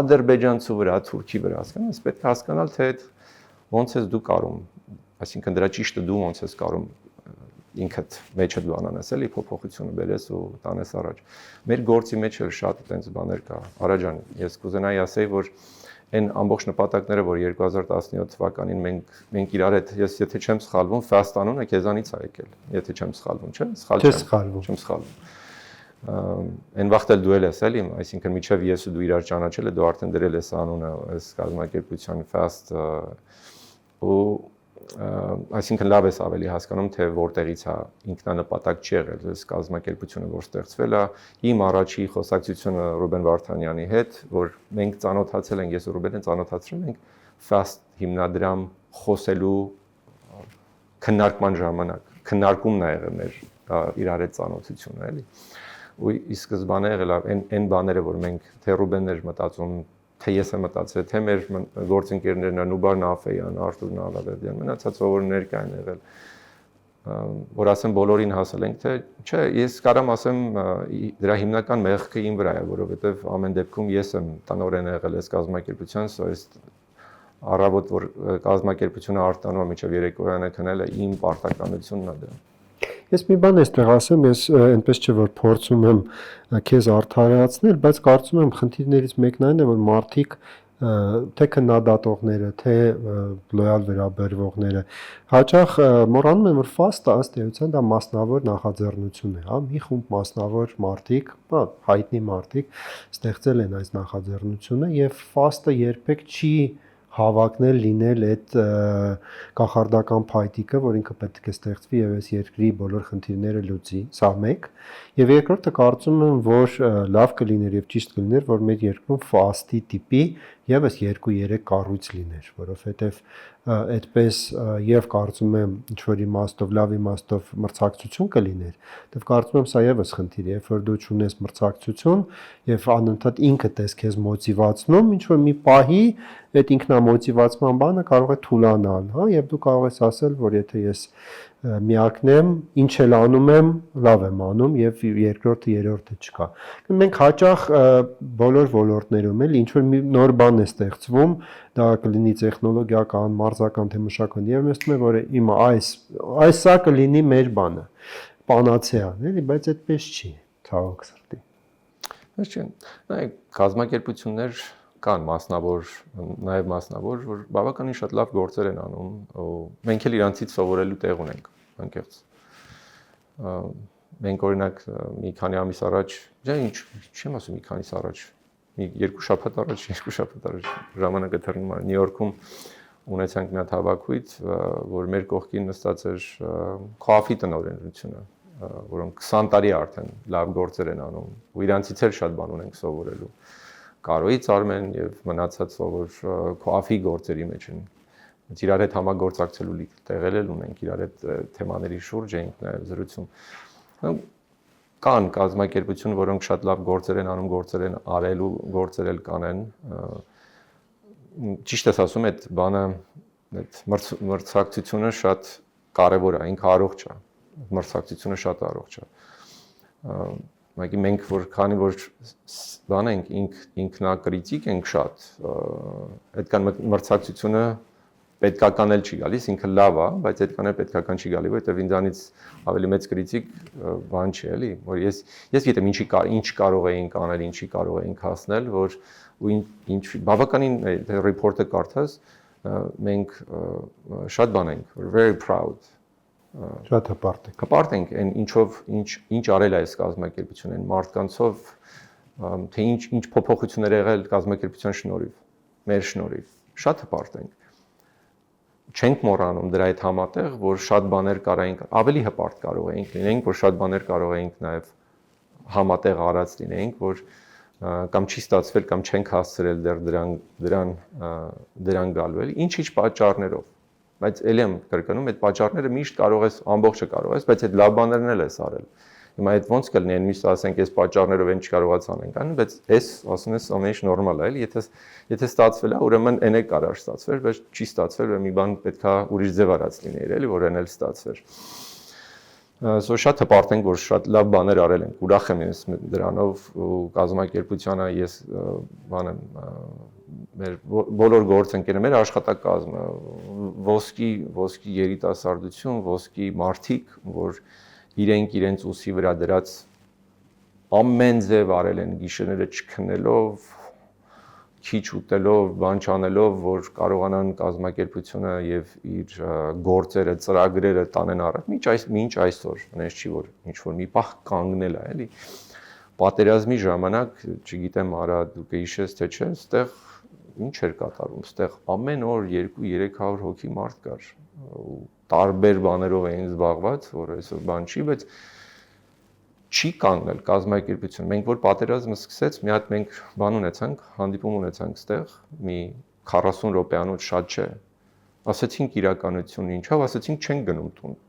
ադրբեջանցու վրա, թուրքի վրա, հասկանու՞մ ես, պետք է հասկանալ, թե ոնց ես դու կարում, այսինքն դրա ճիշտը դու ոնց ես կարում ինքդ մեջդ բանանես, էլի փոփոխությունը բերես ու տանես առաջ։ Մեր գործի մեջ էլ շատ այդպես բաներ կա։ Արա ջան, ես կուզենայի ասեի, որ այն ամբողջ նպատակները, որ 2017 թվականին մենք իրար հետ, ես եթե չեմ սխալվում, ֆաստ անունը քեզանից է եկել, եթե չեմ սխալվում, չէ՞, սխալ չեմ սխալվում։ Այն վաղտ էլ դու ես էլի, այսինքն միջև ես ու դու իրար ճանաչել ես, դու արդեն դրել ես անունը այս կազմակերպության ֆաստ ու այսինքն լավ ես ավելի հասկանում, թե որտեղից է ինքնանպատակ չի եղել այս կազմակերպությունը, որ ստեղծվել է, իմ առաջի խոսակցությունը Ռուբեն Վարդանյանի հետ, որ մենք ծանոթացել ենք, ես ու Ռուբենը ծանոթացրել ենք ֆաստ հիմնադրամ խոսելու քննարկման ժամանակ, քննարկումն է եղել մեր իրար հետ ծանոթությունը, էլի։ Ու ի սկզբանե եղել այն բաները, որ մենք թե Ռուբենն էր մտածում, թե ես եմ մտածել, թե մեր գործընկերներն Նուբար Նաֆեյան, Արտուր Նալավերդյան, մնացած ովը ներկա են եղել, որ ասեմ բոլորին հասել ենք, թե չէ, ես կարամ ասեմ դրա հիմնական մեղքը իմ վրա է, որովհետև ամեն դեպքում ես եմ տնօրեն եղել այս կազմակերպության, այս առավոտ որ կազմակերպությունը արտանում է մինչև երեկոյանը քնելը իմ պարտականությունն է դա։ Ես մի բան էստեղ ասեմ, ես այնպես չէ որ փորձում եմ քեզ արդարացնել, բայց կարծում եմ խնդիրներից մեկն այն է, որ մարդիկ թե քննադատողները, թե լոյալ վերաբերվողները հաճախ մոռանում են, որ ֆաստը ըստ էության դա մասնավոր նախաձեռնություն է, հա, մի խումբ մասնավոր մարդիկ, հայտնի մարդիկ ստեղծել են այս նախաձեռնությունը եւ ֆաստը երբեք չի հավակնել լինել այդ կախարդական փայտիկը, որ ինքը պետք է ստեղծվի եւ այս երկրի բոլոր խնդիրները լուծի, սա մեկ։ Եվ երկրորդը կարծում եմ, որ լավ կլիներ եւ ճիշտ կլիներ, որ մեր երկրում ֆաստի տիպի եւս 2-3 կառույց լիներ, որովհետեւ այդպես եւ կարծում եմ ինչ որ իմաստով, լավ իմաստով մրցակցություն կլիներ, դեռ կարծում եմ սա եւս խնդիր է, երբ որ դու ունես մրցակցություն եւ անընդհատ ինքդ ես քեզ մոտիվացնում, ինչ որ մի պահի այդ ինքնամոտիվացման բանը կարող է թուլանալ, հա, եւ դու կարող ես ասել, որ եթե ես միակն եմ, ինչ էլ անում եմ, լավ եմ անում եւ երկրորդը, երրորդը չկա։ Մենք հաճախ բոլոր ոլորտներում էլ ինչ որ մի նոր բան է ստեղծվում, դա կլինի տեխնոլոգիական, մարզական, թե մշակական, եւ ես թվում է, որ հիմա այս սա կլինի մեր բանը, պանացեան, էլի, բայց այդպես չի, ցավոք սրտի։ Ոչ չէ, նայեք, կազմակերպություններ կան մասնավոր, նաև մասնավոր, որ բավականին շատ լավ գործեր են անում, մենք էլ իրանցից սովորելու տեղ ունենք, անկեղծ։ Մենք օրինակ մի քանի ամիս առաջ, ինչ չեմ ասում մի քանիս առաջ, մի երկու շաբաթ առաջ ժամանակը թռնում է Նյու Յորքում ունեցանք մի հատ հավաքույթ, որ մեր կողքին նստած էր Քոաֆի տնօրենությունը, որոնք 20 տարի արդեն լավ գործեր են անում, ու իրանցից էլ շատ բան ունենք սովորելու։ Կարոյից Արմեն եւ մնացած որ Քոաֆի գործերի մեջ են։ Իրար հետ համագործակցելու լիք տեղել էլ ունենք, իրար հետ թեմաների շուրջ ենք նաեւ զրուցում։ Կան կազմակերպություն, որոնք շատ լավ գործեր են անում, գործեր են արելու, գործեր էլ կանեն։ Ճիշտ ես ասում, այդ բանը, այդ մրցակցությունը շատ կարեւոր է, ինքը առողջ է։ Մրցակցությունը շատ առողջ է։ Ուղղակի մենք որ քանի որ բան ենք ինքնակրիտիկ ենք շատ, այդքան մրցակցությունը պետքական էլ չի գալիս, ինքը լավ է, բայց այդքան էլ պետքական չի գալի, որովհետև ինձանից ավելի մեծ կրիտիկ բան չի, էլի, որ ես գիտեմ ինչ կարող էինք անել, ինչի կարող էինք հասնել, որ ու ինչ բավականին ռիփորտը կարդաս, մենք շատ բան ենք, very proud Շատ հպարտ եք։ Հպարտ ենք այն ինչով ինչ արել է այս կազմակերպությունը, այն մարդկանցով, թե ինչ փոփոխություններ եղել կազմակերպության շնորհիվ, մեր շնորհիվ, շատ հպարտ ենք։ Չենք մոռանում դրա հետ համատեղ, որ շատ բաներ կարայինք, ավելի հպարտ կարող էինք լինենք, որ շատ բաներ կարող էինք նաև համատեղ արած լինենք, որ կամ չի ստացվել կամ չենք հասցրել դեռ դրան գալու էլի, ինչ պատճառներով։ Բայց ելի եմ կրկնում, այդ պատճառները միշտ կարող ես ամբողջը կարող ես, բայց այդ լավ բաներն էլ ես արել։ Հիմա այդ ոնց կլինի, այն միշտ ասենք, այս պատճառներով այն չկարողաց անենք, այն, բայց այս ասում ես ամեն ինչ նորմալ է, էլի, եթե ստացվել է, ուրեմն այն է կարող ստացվել, բայց չի ստացվել, ու մի բան պետքա ուրիշ ձև արած լինի, էլի, որ այն էլ ստացվեր։ Սա շատ հպարտ ենք, որ շատ լավ բաներ արել ենք։ Ուրախ եմ ես դրանով ու կազմակերպությանը ես բան եմ մեր բոլոր գործընկերները, մեր աշխատակազմը, ոսկի երիտասարդություն, ոսկի մարդիկ, որ իրենց ուսի վրա դրած ամեն ձև արել են գիշերները չքնելով, քիչ ուտելով, բան չանելով, որ կարողանան կազմակերպությունը եւ իր գործերը, ծրագրերը տանեն առաջ, մինչ այսօր, այնպես չի որ ինչ որ մի պահ կանգնել է, էլի։ Պատերազմի ժամանակ, չգիտեմ, արա դու կհիշես թե չէ, այստեղ ինչ էր կատարում, այստեղ ամեն օր 200-300 հոգի մարդ կար, ու տարբեր բաներով էին զբաղված, որ այսօր բան չի, բայց չի կանգնել կազմակերպություն։ Մենք որ պատերազմը սկսեց, մի հատ մենք բան ունեցանք, հանդիպում ունեցանք այստեղ, մի 40 րոպեանոց շատ չէ։ Ասացինք իրականությունն ինչով, ասացինք չենք գնում տուն։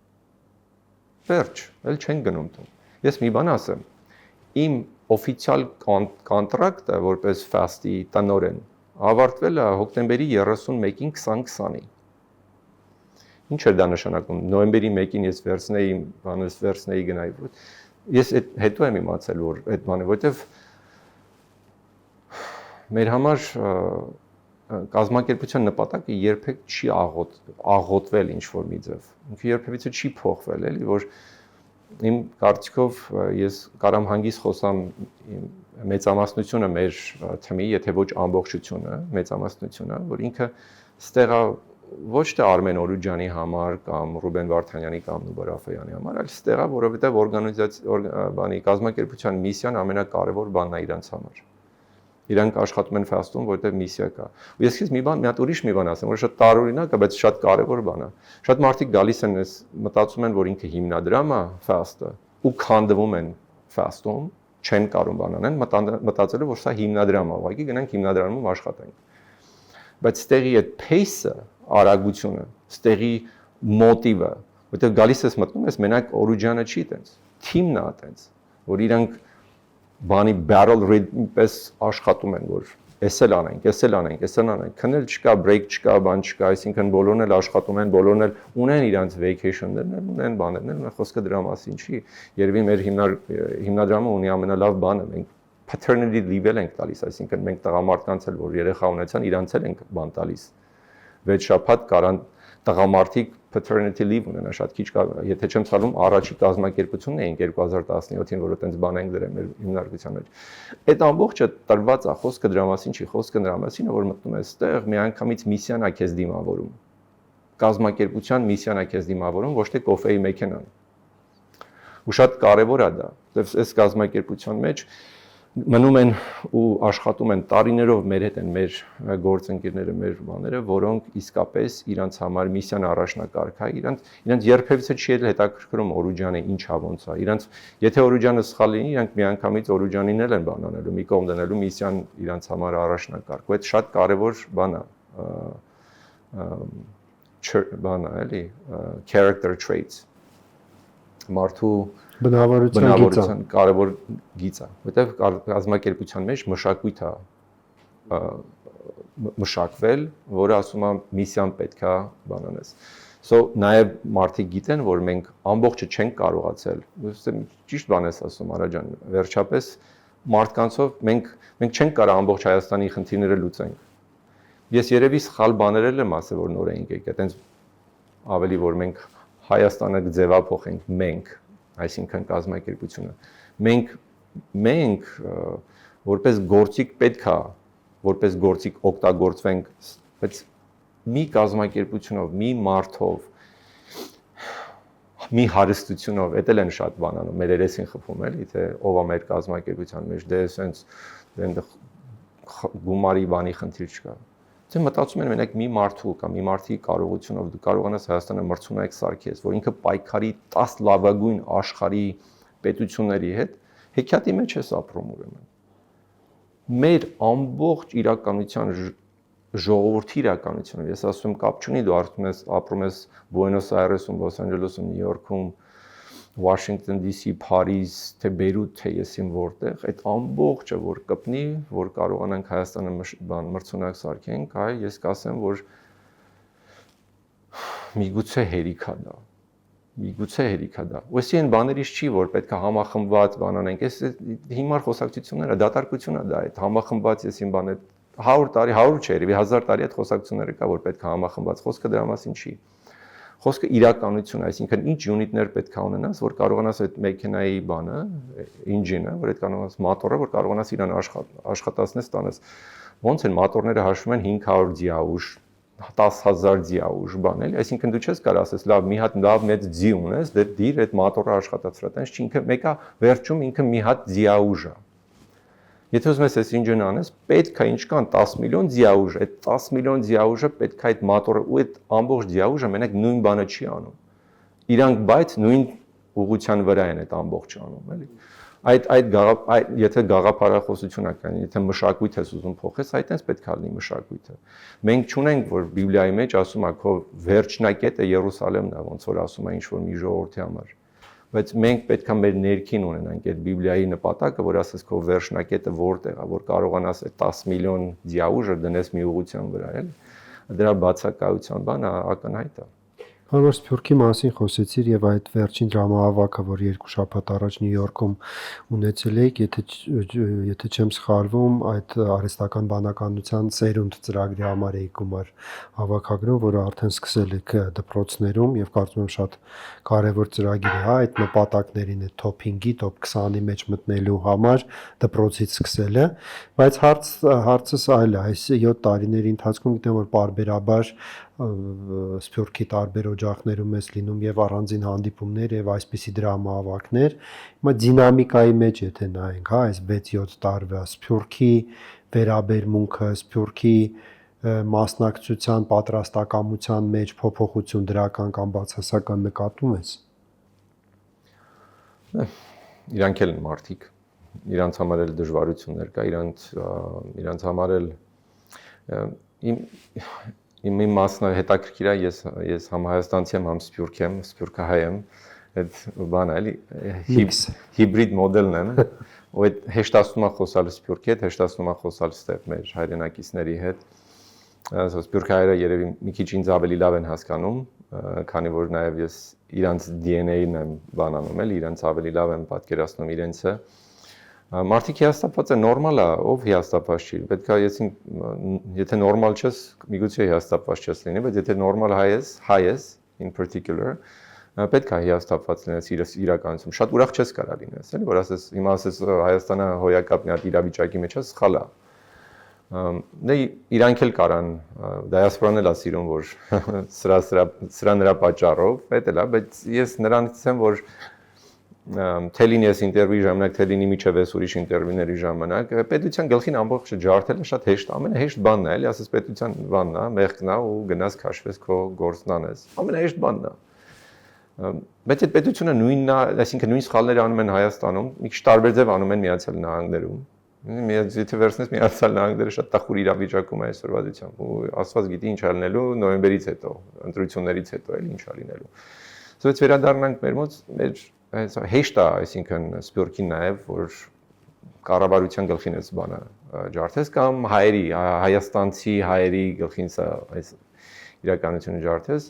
Վերջ, էլ չենք գնում տուն։ Ես մի բան ասեմ, իմ օֆիցիալ կոնտրակտը որպես ֆաստի տնօրեն ավարտվել է հոկտեմբերի 31-ին 2020-ին։ Ինչ էր դա նշանակում։ Նոյեմբերի 1-ին ես վերցնեի գնայի։ Ես հետո եմ իմացել, որ այդ բանը, որովհետև մեր համար կազմակերպության նպատակը երբեք չի աղոթվել ինչ-որ մի ձև։ Ինքը երբևիցե չի փոխվել, էլի, որ իմ կարծիքով ես կարամ հանգիստ խոսամ մեծամասնությունը մեր թիմի, եթե ոչ ամբողջությունը, մեծամասնությունը, որ ինքը ստեղա ոչ թե Արմեն Օրուջյանի համար կամ Ռուբեն Վարդանյանի կամ Նուբար Աֆոյանի համար, այլ ստեղա, որովհետև կազմակերպության միսիան ամենակարևոր բանն է իրանց համար։ Իրանք աշխատում են ֆաստում, որովհետև միսիա կա։ Ու ես քեզ մի հատ ուրիշ մի բան ասեմ, որ շատ տարօրինակ է, բայց շատ կարևոր բան է։ Շատ մարդիկ գալիս են, մտածում են, որ ինքը հիմնադրամ է ֆաստը, ու քանդվում են ֆաստում, չեն կարող բան անեն, մտածելով, որ սա հիմնադրամ է, ուղղակի գնանք հիմնադրամում աշխատենք։ Բայց ստեղի այդ pace-ը, արագությունը, ստեղի մոտիվը, որովհետև գալիս ես մտնում ես, մենակ Օրուջյանը չի տենց, թիմն է տենց, որ իրանք բանի barrel rhythm պես աշխատում են, որ էս էլ անենք, քնել չկա, break չկա, բան չկա, այսինքն բոլորն էլ աշխատում են, բոլորն էլ ունեն իրանց vacation-ներն, ունեն բաներն, խոսքը դրա մասին չի։ Երևի մեր հիմնադրամը ունի ամենալավ բանը, մենք paternity leave-ել ենք տալիս, այսինքն մենք տղամարդկանց էլ, որ երեխա ունեցան, իրանց էլ ենք բան տալիս։ 6 շաբաթ կարան տղամարդիկ paternity leave ունենա, շատ քիչ կա, եթե չեմ սխալվում, առաջի կազմակերպությունն էինք 2017-ին, որը տենց բան ենք դրել մեր հիմնարկության մեջ։ Այդ ամբողջը տրված է, խոսքը դրա մասին չի, խոսքը դրա մասին է, որ մտնում ես այդտեղ, միանգամից միսիան է քեզ դիմավորում։ Կազմակերպության միսիան է քեզ դիմավորում, ոչ թե կոֆեի մեքենան։ Ու շատ կարևոր է դա, այս կազմակերպության մեջ մնում են ու աշխատում են տարիներով մեր հետ են մեր գործընկերները, մեր բաները, որոնք իսկապես իրանց համար միսիան առաջնակարգ է, իրանց երբևիցե չի հետաքրքրում Օրուջյանը ինչա ոնց է, իրանց եթե Օրուջյանը սխալ լինի, իրանք միանգամից Օրուջյանին էլ են բան անելու, մի կողմ դնելու միսիան իրանց համար առաջնակարգ, ու այդ շատ կարևոր բան է, էլի, character traits, մարդու բնավորության կարևոր գիծ է, որտեղ կազմակերպության մեջ մշակույթ է մշակվել, որը ասում է միսիան պետք է բան անես։ So նաև մարդիկ գիտեն, որ մենք ամբողջը չենք կարողացել։ Ճիշտ բան ես ասում, Արա ջան, վերջապես մարդկանցով մենք չենք կարող ամբողջ Հայաստանի խնդիրները լուծենք։ Ես երևի սխալ բաներ եմ ասել, որ նոր էինք եկել, այտենց ավելի որ մենք Հայաստանը ձևափոխենք մենք, այսինքն կազմակերպությունը։ Մենք որպես գործիք պետք է, որպես գործիք օգտագործվենք, բայց մի կազմակերպությունով, մի մարդով, մի հարստությունով, էդ էլ են շատ բան անում, մեր երեսին խփում էլի, թե ով է մեր կազմակերպության մեջ, դե սենց գումարի բանի խնդիր չկա։ Դե մտածում են մենակ մի մարդու կամ մի մարդի կարողությունով դու կարողանաս Հայաստանը մրցունակ սարքես, որ ինքը պայքարի 10 լավագույն աշխարհի պետությունների հետ, հեքիաթի մեջ ես ապրում ուրեմն։ Մեր ամբողջ իրականության ժողովրդի իրականությունը, ես ասում եմ կապ չունի, դու ապրում ես Բուենոս Այրեսում, Լոս Անջելեսում, Նյու Յորքում, Washington DC, Փարիզ, թե Բեյրութ, թե եսին որտեղ, այդ ամբողջը որ կպնի, որ կարողանանք Հայաստանը մրցունակ սարքենք, այ ես կասեմ, որ միգուցե հերիքա դա։ Ոսի այն բաներից չի, որ պետք է համախմբված բան անենք, այս հիմար խոսակցությունները, դատարկությունն է դա, այդ համախմբված եսին բանը 100 տարի, 100 չէ, 1000 տարի այդ խոսակցությունները կա, որ պետք է համախմբված, խոսքը դրա մասին չի։ Խոսքը իրականություն, այսինքն ինչ յունիտներ պետք է ունենաս, որ կարողանաս այդ մեքենայի բանը, ինջինը, որ այդ կարողանաս մոտորը, որ կարողանաս իրան աշխատացնես տանես։ Ոնց են մոտորները հաշվում են 500 ձիաուժ, 10000 ձիաուժ բան էլի, այսինքն դու չես կարող ասես լավ, մի հատ լավ մեծ ձի ունես, դե դիր այդ մոտորը աշխատացրա, տենց չի, ինքը մեկը վերջում ինքը մի հատ ձիաուժ է։ Եթե ուզում ես այս ինջինը անես, պետք է ինչքան 10 միլիոն ձիաուժ, այդ 10 միլիոն ձիաուժը պետք է այդ մոտորը ու այդ ամբողջ ձիաուժը մենակ նույն բանը չի անում։ Իրանք բայց նույն ուղղության վրա են այդ ամբողջը անում, էլի։ Եթե գաղափարախոսություն է կան, եթե մշակույթ ես ուզում փոխես, այտենց պետք է լինի մշակույթը։ Մենք չունենք, որ Բիբլիայի մեջ ասում է, քո վերջնակետը Երուսաղեմն է, ոնց որ ասում է ինչ որ մի ժողովրդի համար։ Բայց մենք պետք է մեր ներքին ունենանք այդ Բիբլիայի նպատակը, որ ասես քո վերջնակետը որտեղ է, որ կարողանաս այդ 10 միլիոն դիաուժը դնես մի ուղղության վրա, էլի։ Դրա բացակայության բանը ակնհայտ է։ Որ Սփյուռքի մասին խոսեցիր եւ այդ վերջին դրամահավաքը, որ 2 շաբաթ առաջ Նյու Յորքում ունեցել եք, եթե չեմ սխալվում, այդ արհեստական բանականության ծերունդ ծրագրի համար եք գումար հավաքագրում, որը արդեն սկսել եք դպրոցներում եւ կարծում եմ շատ կարեւոր ծրագիր է, այդ նպատակներին է top 5-ի, top 20-ի մեջ մտնելու համար դպրոցից սկսելը, բայց հարցս այլ է, այս 7 տարիների ընթացքում գիտեմ որ բարբերաբար Սփյուռքի տարբեր օջախներում էս լինում եւ առանձին հանդիպումներ եւ այսպիսի դրամահավաքներ։ Հիմա դինամիկայի մեջ եթե նայենք, հա, այս 6-7 տարվա Սփյուռքի վերաբերմունքը, Սփյուռքի մասնակցության պատրաստակամության մեջ փոփոխություն դրական կամ բացասական նկատում ես։ Իրանք էլ մարդիկ, իրանց համար էլ դժվարություններ կա, իրանց համար էլ իմ մասն հետաքրքիր է, ես համ հայաստանցի եմ, համ սփյուռք եմ, սփյուռքահայ եմ, այդ բանը էլի հիբրիդ մոդելն եմ, ու այդ հեշտացնում է խոսալ սփյուռքի հետ, հեշտացնում է խոսալ ստեղ մեր հայրենակիցների հետ։ Սփյուռքահայերը երևի մի քիչ ինձ ավելի լավ են հասկանում, քանի որ նաև ես իրանց DNA-ն եմ բանանում էլի, իրանց ավելի լավ եմ պատկերացնում իրենցը։ Մարդիկ հիասթափված է, նորմալ է, ով հիասթափված չի։ Պետք է եթե նորմալ չես, միգուցե հիասթափված չես լինի, բայց եթե նորմալ հայ ես in particular, պետք է հիասթափված լինես իրականություն։ Շատ ուրախ չես կարա լինես, էլի, որ ասես, հիմա ասես Հայաստանը հոյակապ մի հատ իրավիճակի մեջ է, սխալ է։ Դե իրանք էլ կարան, դիասպորան էլ է սիրում, որ սրա նրա պատճառով, պետք է, բայց ես նրանից եմ, որ թե լինի ես ինտերվյուի ժամանակ, թե լինի միջև ես ուրիշ ինտերվյուների ժամանակ, պետության գլխին ամբողջը ջարդելը շատ հեշտ, ամենահեշտ բանն է, էլի, ասես պետության բանն է, մեղքն է ու գնաս քաշվես քո գործն անես։ Ամենահեշտ բանն է։ Բայց այդ պետությունը նույնն է, այսինքն նույն սխալները անում են Հայաստանում, մի քիչ տարբեր ձև անում են Միացյալ Նահանգներում։ Եթե վերցնես Միացյալ Նահանգները շատ տխուր իրավիճակում է այսօրվա դեպքում, ու Աստված գիտի ինչ ալնելու նոյեմբերից հետո, ընտրություններից հետո էլ ինչ ալինելու։ Սոց վերադառնանք մեր մոտ, մեր հեշտ է, այսինքն Սփյուռքին նաև, որ կառավարության գլխին էս բանը ջարդես կամ հայերի, հայաստանցի հայերի գլխին սա այս իրականությունը ջարդես,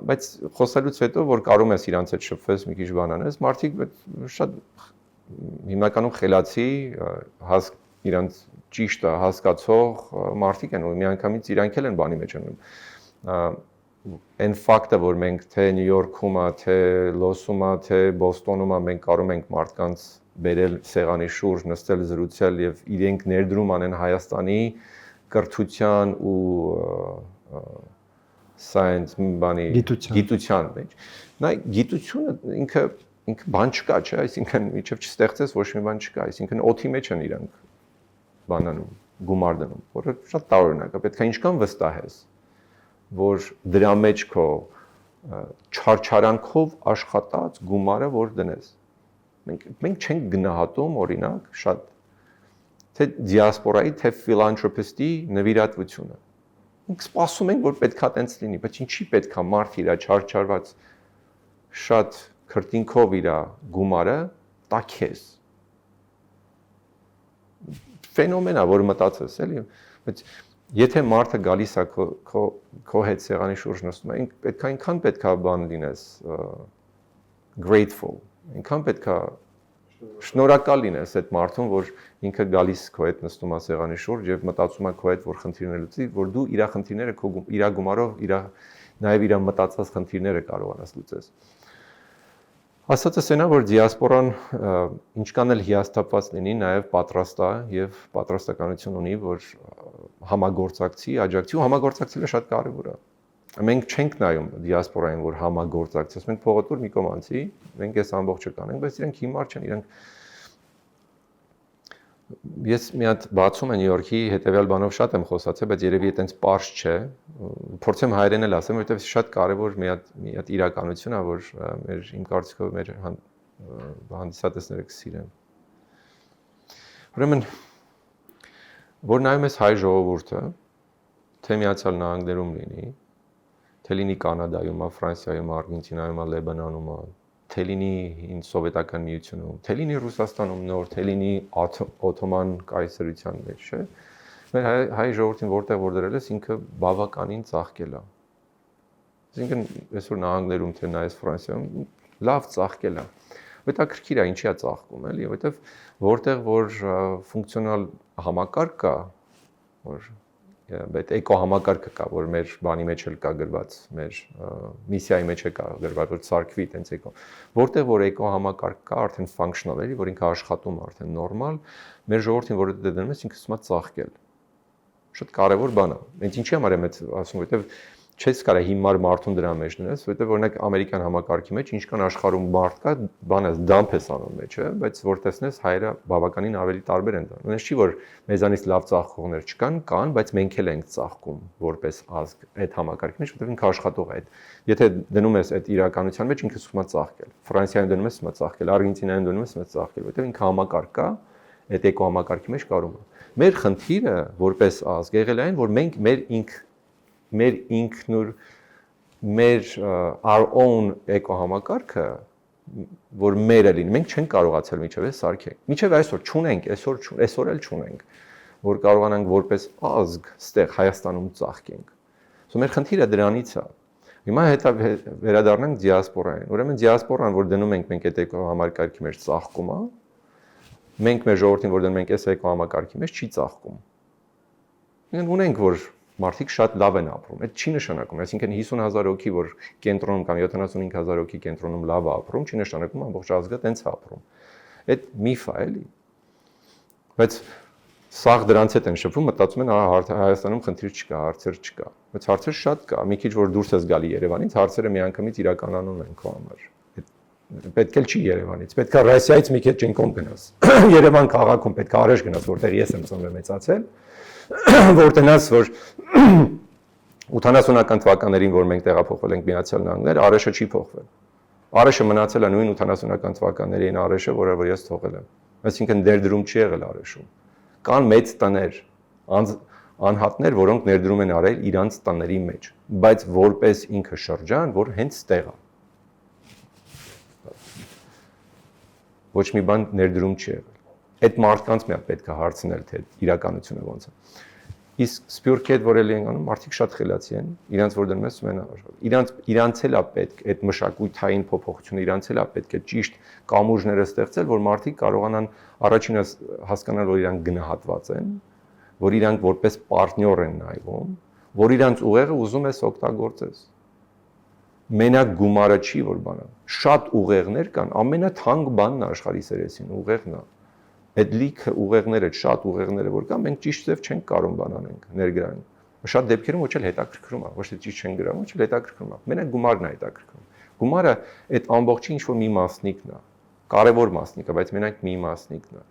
բայց խոսելուց հետո, որ կարում ես իրանց հետ շփվես, մի քիչ բան անես, մարդիկ շատ հիմնականում խելացի, իրանց ճիշտը հասկացող մարդիկ են, ու միանգամից իրանք էլ են բանի մեջ անում։ Այն ֆակտը, որ մենք թե Նյու Յորքում, թե Լոսում, թե Բոստոնում մենք կարում ենք մարդկանց բերել սեղանի շուրջ, նստել, զրուցել եւ իրենք ներդրում անեն Հայաստանի կրթության ու science բանի գիտության մեջ։ Նա գիտությունը ինքը բան չկա, չէ, այսինքն իջև չստեղծես ոչ մի բան չկա, այսինքն օթի մեջ են իրանք բանանում, գումար դնում, որը շատ տարօրինակ է, պետք է ինչքան վստահես, որ դրա մեջ քո չարչարանքով աշխատած գումարը որ դնես։ Մենք չենք գնահատում օրինակ շատ թե դիասպորայի, թե ֆիլանթրոպիստի նվիրատվությունը։ Մենք սպասում ենք, որ պետքա տենց լինի, բայց ինչի պետքա մարդ իր չարչարված շատ քրտինքով իր գումարը տա քեզ։ Ֆենոմեն է, որ մտածես, էլի, բայց եթե մարդը գալիս է քո հետ սեղանի շուրջ նստում է, պետքա այնքան պետքա բան լինես grateful, այնքան պետքա շնորհակալ լինես այդ մարդուն, որ ինքը գալիս քո հետ նստում է սեղանի շուրջ եւ մտածում է քո հետ, որ խնդիրներ լուծի, որ դու իր խնդիրները իր գումարով, նաեւ իր մտածած խնդիրները կարողանաս լուծես։ Ասածս այնա, որ դիասպորան ինչքան էլ հիասթափված լինի, նաև պատրաստ է եւ պատրաստականություն ունի, որ համագործակցի, աջակցի ու համագործակցելը շատ կարեւոր է։ Մենք չենք նայում դիասպորային, որ համագործակցի, մենք փողոթուր մի կողմանցի, մենք այս ամբողջը կանենք, բայց իրենք հիմար չեն, իրենք ես մի հատ բացում եմ Նյու Յորքի հետեւյալ բանով շատ եմ խոսացել, բայց երևի այտենց པարզ չէ։ Փորձեմ հայերեն էլ ասեմ, որովհետեւ շատ կարեւոր մի հատ իրականություն է, որ իմ կարծիքով մեր հանդիսատեսները կսիրեն։ Ուրեմն որ նայում ես հայ ժողովուրդը, թե Միացյալ Նահանգներում լինի, թե լինի Կանադայում, Ֆրանսիայում, Արգենտինայում, Լեբանանում, թե լինի հին սովետական միությունում, թե լինի Ռուսաստանում նոր, թե լինի օթոման կայսրության մեջ, չէ՞։ Մեր հայ ժողովրդին որտեղ որ դրել ես ինքը բավականին ծաղկել է։ Այսինքն այսօր նահանգներում թե նայես Ֆրանսիայում լավ ծաղկել է։ Հետաքրքիր է ինչի է ծաղկում, էլի, որովհետև որտեղ որ ֆունկցիոնալ համակարգ կա, որ այդ էկո համակարգը կա, որ մեր բանի մեջ էլ կա գրված, մեր միսիայի մեջ է կա գրված, որ սարքվի տենց էկո։ Որտեղ որ էկո համակարգ կա, արդեն functional էլի, որ ինքը աշխատում է արդեն նորմալ, մեր ժողովրդին որը դե դնում ես ինքը սկսում է ծաղկել։ Շատ կարևոր բան է։ Մենք ինչի համար եմ այդ ասում, որովհետև չես կարող հիմար մարդուն դրա մեջ դնես, որովհետև օրինակ ամերիկյան համակարգի մեջ ինչքան աշխարհում մարդ կա, բանը դամփ է անում մեջ, բայց որ տեսնես հայերը բավականին ավելի տարբեր են դառնում։ Այնպես չի որ մեզանից լավ ծաղկողներ կան, բայց մենք էլ ենք ծաղկում որպես ազգ այդ համակարգի մեջ, որովհետև ինքը աշխատող է այդ։ Եթե դնում ես այդ իրականության մեջ ինքը սկսում է ծաղկել։ Ֆրանսիայում դնում ես սկսում է ծաղկել, Արգենտինայում դնում ես սկսում է ծաղկել, որովհետև ինքը համակարգ կա, այդ էկո համակարգի մեջ կարում է։ Մեր խնդիրը որպես ազգ եղել է այն, որ մենք մեր ինքնուր մեր our own էկո համակարգը որ մերը լինի մենք չենք կարողացել միջև սարքենք միջև այսօր չունենք այսօր էլ չունենք որ կարողանանք որպես ազգ ստեղ Հայաստանում ծաղկենք սո մեր խնդիրը դրանից է հիմա հետո վերադառնանք դիասպորային ուրեմն դիասպորան որ դնում ենք մենք այդ էկո համակարգի մեջ ծաղկում է մենք մեր ժողովրդին որ դնում ենք այս էկո համակարգի մեջ չի ծաղկում մենք ունենք որ մարդիկ շատ լավ են ապրում։ Այդ չի նշանակում, այսինքն 50,000 հոգի, որ կենտրոնում կամ 75,000 հոգի կենտրոնում լավ է ապրում, չի նշանակում ամբողջ ազգը տենց է ապրում։ Այդ միֆ է, էլի։ Բայց սաղ դրանց հետ են շփվում, մտածում են, Հայաստանում խնդիր չկա, հարցեր չկա։ Բայց հարցեր շատ կա։ Մի քիչ որ դուրս ես գալի Երևանից, հարցերը միանգամից իրականանում են քո համար։ Պետք էլ չի Երևանից, պետք է Ռուսիայից մի քիչ ճենկոմ գնաս։ Երևան քաղաքում պետք է Արեշ գնաս, որտեղ ես եմ ծնվել մեծացել։ Որ տնած որ 80-ական թվականներին որ մենք տեղափոխվել ենք Միացյալ Նահանգներ, Արեշը չի փոխվել։ Արեշը մնացել է նույն 80-ական թվականների այն Արեշը, որը որ ես թողել եմ։ Այսինքն ներդրում չի եղել Արեշում։ Կան մեծ տներ, անհատներ, որոնք ներդրում են արել իրանց տների մեջ, բայց որպես ինքը շրջան, որ հենց ստեղ է։ Ոչ մի բան ներդրում չի եղել։ Այդ մարդկանց մի հատ պետք է հարցնել, թե իրականությունը ոնց է։ Իսկ Սփյուռքի հետ որ էլի են անում, մարդիկ շատ խելացի են, իրանց որ դնում ես մենա իրանց էլ է պետք այդ մշակութային փոփոխությունը, իրանց էլ է պետք է ճիշտ կամուրջները ստեղծել, որ մարդիկ կարողանան առաջինը հասկանալ, որ իրանք գնահատված են, որ իրանք որպես պարտնյոր են նայվում, որ իրանց ուղեղը ուզում ես օգտագործես։ Մենակ գումարը չի որ բանը։ Շատ ուղեղներ կան, ամենաթանկ բանն է աշխարհի սերեսին, ուղեղն է։ Այդ լիքը ուղեղները, շատ ուղեղները որ կան, մենք ճիշտ ձև չենք կարող բան անենք, ներգրանք։ Շատ դեպքերում ոչ էլ հետաքրքրում է, ոչ թե ճիշտ չեն գրում, ոչ էլ հետաքրքրում է։ Մենակ գումարն է հետաքրքրում։ Գումարը այդ ամբողջի ինչ որ մի մասնիկն է, կարևոր մասնիկը, բայց մենակ մի մասնիկն է։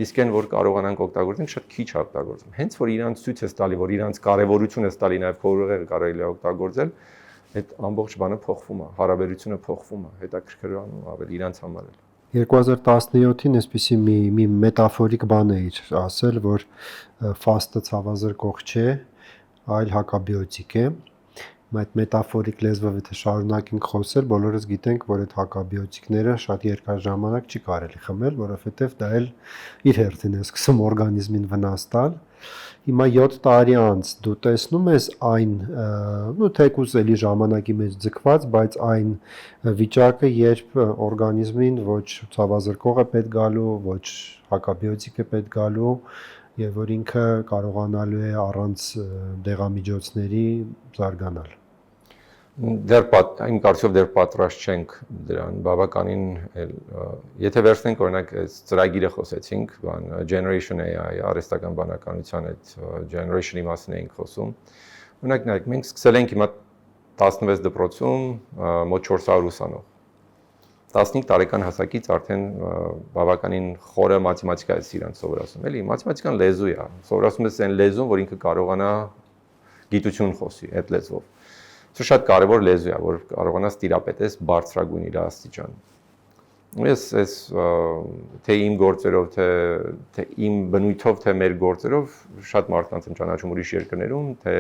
Իսկ այն որ կարողանանք օգտագործենք, շատ քիչ օգտագործում։ Հենց որ իրանց ցույց է տալի, որ իրանց կարևորությունը է տալի, նաև քո ուղեղը կարելի է օգտագործել, այդ ամբողջ բանը փոխվում է, հարաբերությունը փոխվում է, հետաքրքրանում ավելի իրանց համար էլ։ 2017-ին այսպիսի մի մետաֆորիկ բան էիր ասել, որ ֆաստը ցավազրկող չէ, այլ հակաբիոտիկ է։ Այդ մետաֆորիկ լեզվով եթե շարունակենք խոսել, բոլորս գիտենք, որ այդ հակաբիոտիկները շատ երկար ժամանակ չի կարելի խմել, որովհետև դա էլ իր հերթին է սկսում օրգանիզմին վնաս տալ։ Հիմա 7 տարի անց դու տեսնում ես այն, թեկուզ էլի ժամանակի մեջ ձգված, բայց այն վիճակը, երբ օրգանիզմին ոչ ցավազրկող է պետք գալու, ոչ հակաբիոտիկ է պետք գալու, եւ որ ինքը կարողանալու է առանց դեղամիջոցների զարգանալ։ Իմ կարծիքով դեռ պատրաստ չենք դրան, բավականին եթե վերցնենք օրինակ այս ծրագիրը խոսեցինք, Generation AI, արհեստական բանականության այդ generation-ի մասին էինք խոսում։ Օրինակ նայեք, մենք սկսել ենք հիմա 16 դպրոցում մոտ 400 ուսանող։ 15 տարեկան հասակից արդեն բավականին խորը մաթեմատիկա է իրանց սովորացնում, էլի, մաթեմատիկան լեզու է, սովորացում ես այն լեզուն, որ ինքը կարողանա գիտություն խոսի այդ լեզվով։ Սա շատ կարևոր լեզու է, որ կարողանաս տիրապետես բարձրագույն իր աստիճան։ Ես թե իմ գործերով, թե իմ բնույթով, թե մեր գործերով շատ մարդկանց եմ ճանաչում ուրիշ երկրներում, թե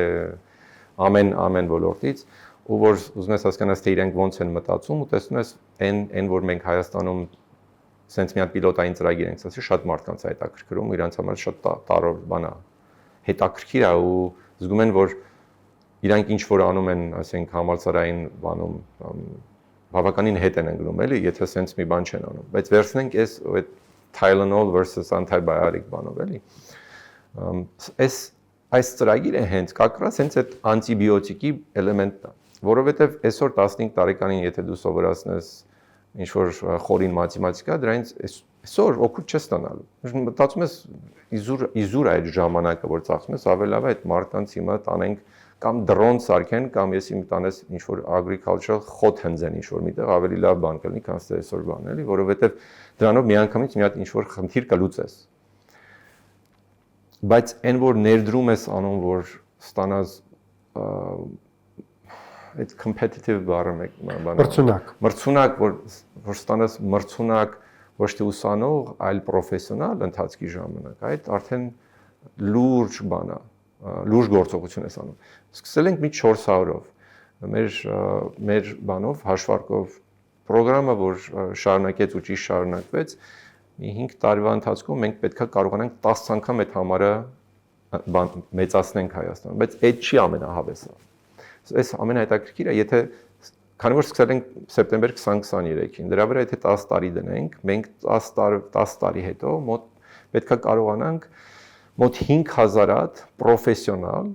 ամեն ոլորտից, ու որ ուզում ես հասկանաս թե իրենք ոնց են մտածում ու տեսնում ես այն որ մենք Հայաստանում սենց մի հատ պիլոտային ծրագիր ենք ասի շատ մարդկանց է հետաքրքրում ու իրանց համար շատ տարօր բան է հետաքրքիր է ու զգում են որ իրանք ինչ որ անում են ասենք համալսարային բանում բավականին հետ են ընկնում էլի եթե սենց մի բան չեն անում բայց վերցնենք այդ Tylenol versus antibiotic բանով էլի այս ծրագիրը հենց կակրած հենց այդ անտիբիոտիկի էլեմենտն է որովհետև այսօր 15 տարեկանին եթե դու սովորացնես ինչ որ խորին մաթեմատիկա դրանից այսօր օգուտ չես ստանալու մտածում ես իզուր այդ ժամանակը որ ծախսում ես ավելի լավ է այդ մարդկանց հիմա տանենք կամ դրոն սարքեն կամ ես իմ տանես ինչ որ agricultural խոտ հնձեն ինչ որ միտեղ ավելի լավ բան կլինի քան այսօր բան էլի որովհետև դրանով միանգամից մի հատ ինչ որ խնդիր կլուծես բայց այն որ ներդրում ես անում որ ստանաս այդ competitive բառը մրցունակ որ ստանաս մրցունակ ոչ թե ուսանող այլ պրոֆեսիոնալ ընթացքի ժամանակ այդ արդեն լուրջ բան է լուրջ գործողություն ես անում սկսել ենք մի 400-ով մեր բանով հաշվարկով պրոգրամը որ շարունակեց ու ճիշտ շարունակվեց մի 5 տարվա ընթացքում մենք պետքա կարողանանք 10 անգամ այդ համարը մեծացնենք Հայաստանում բայց այդ չի ամենահավեսը այս ամենահետաքրքիրը եթե քանի որ սկսել ենք սեպտեմբեր 2023-ին դրա վրա եթե 10 տարի դնենք մենք 10 տարի հետո մոտ պետքա կարողանանք մոտ 5000 հատ պրոֆեսիոնալ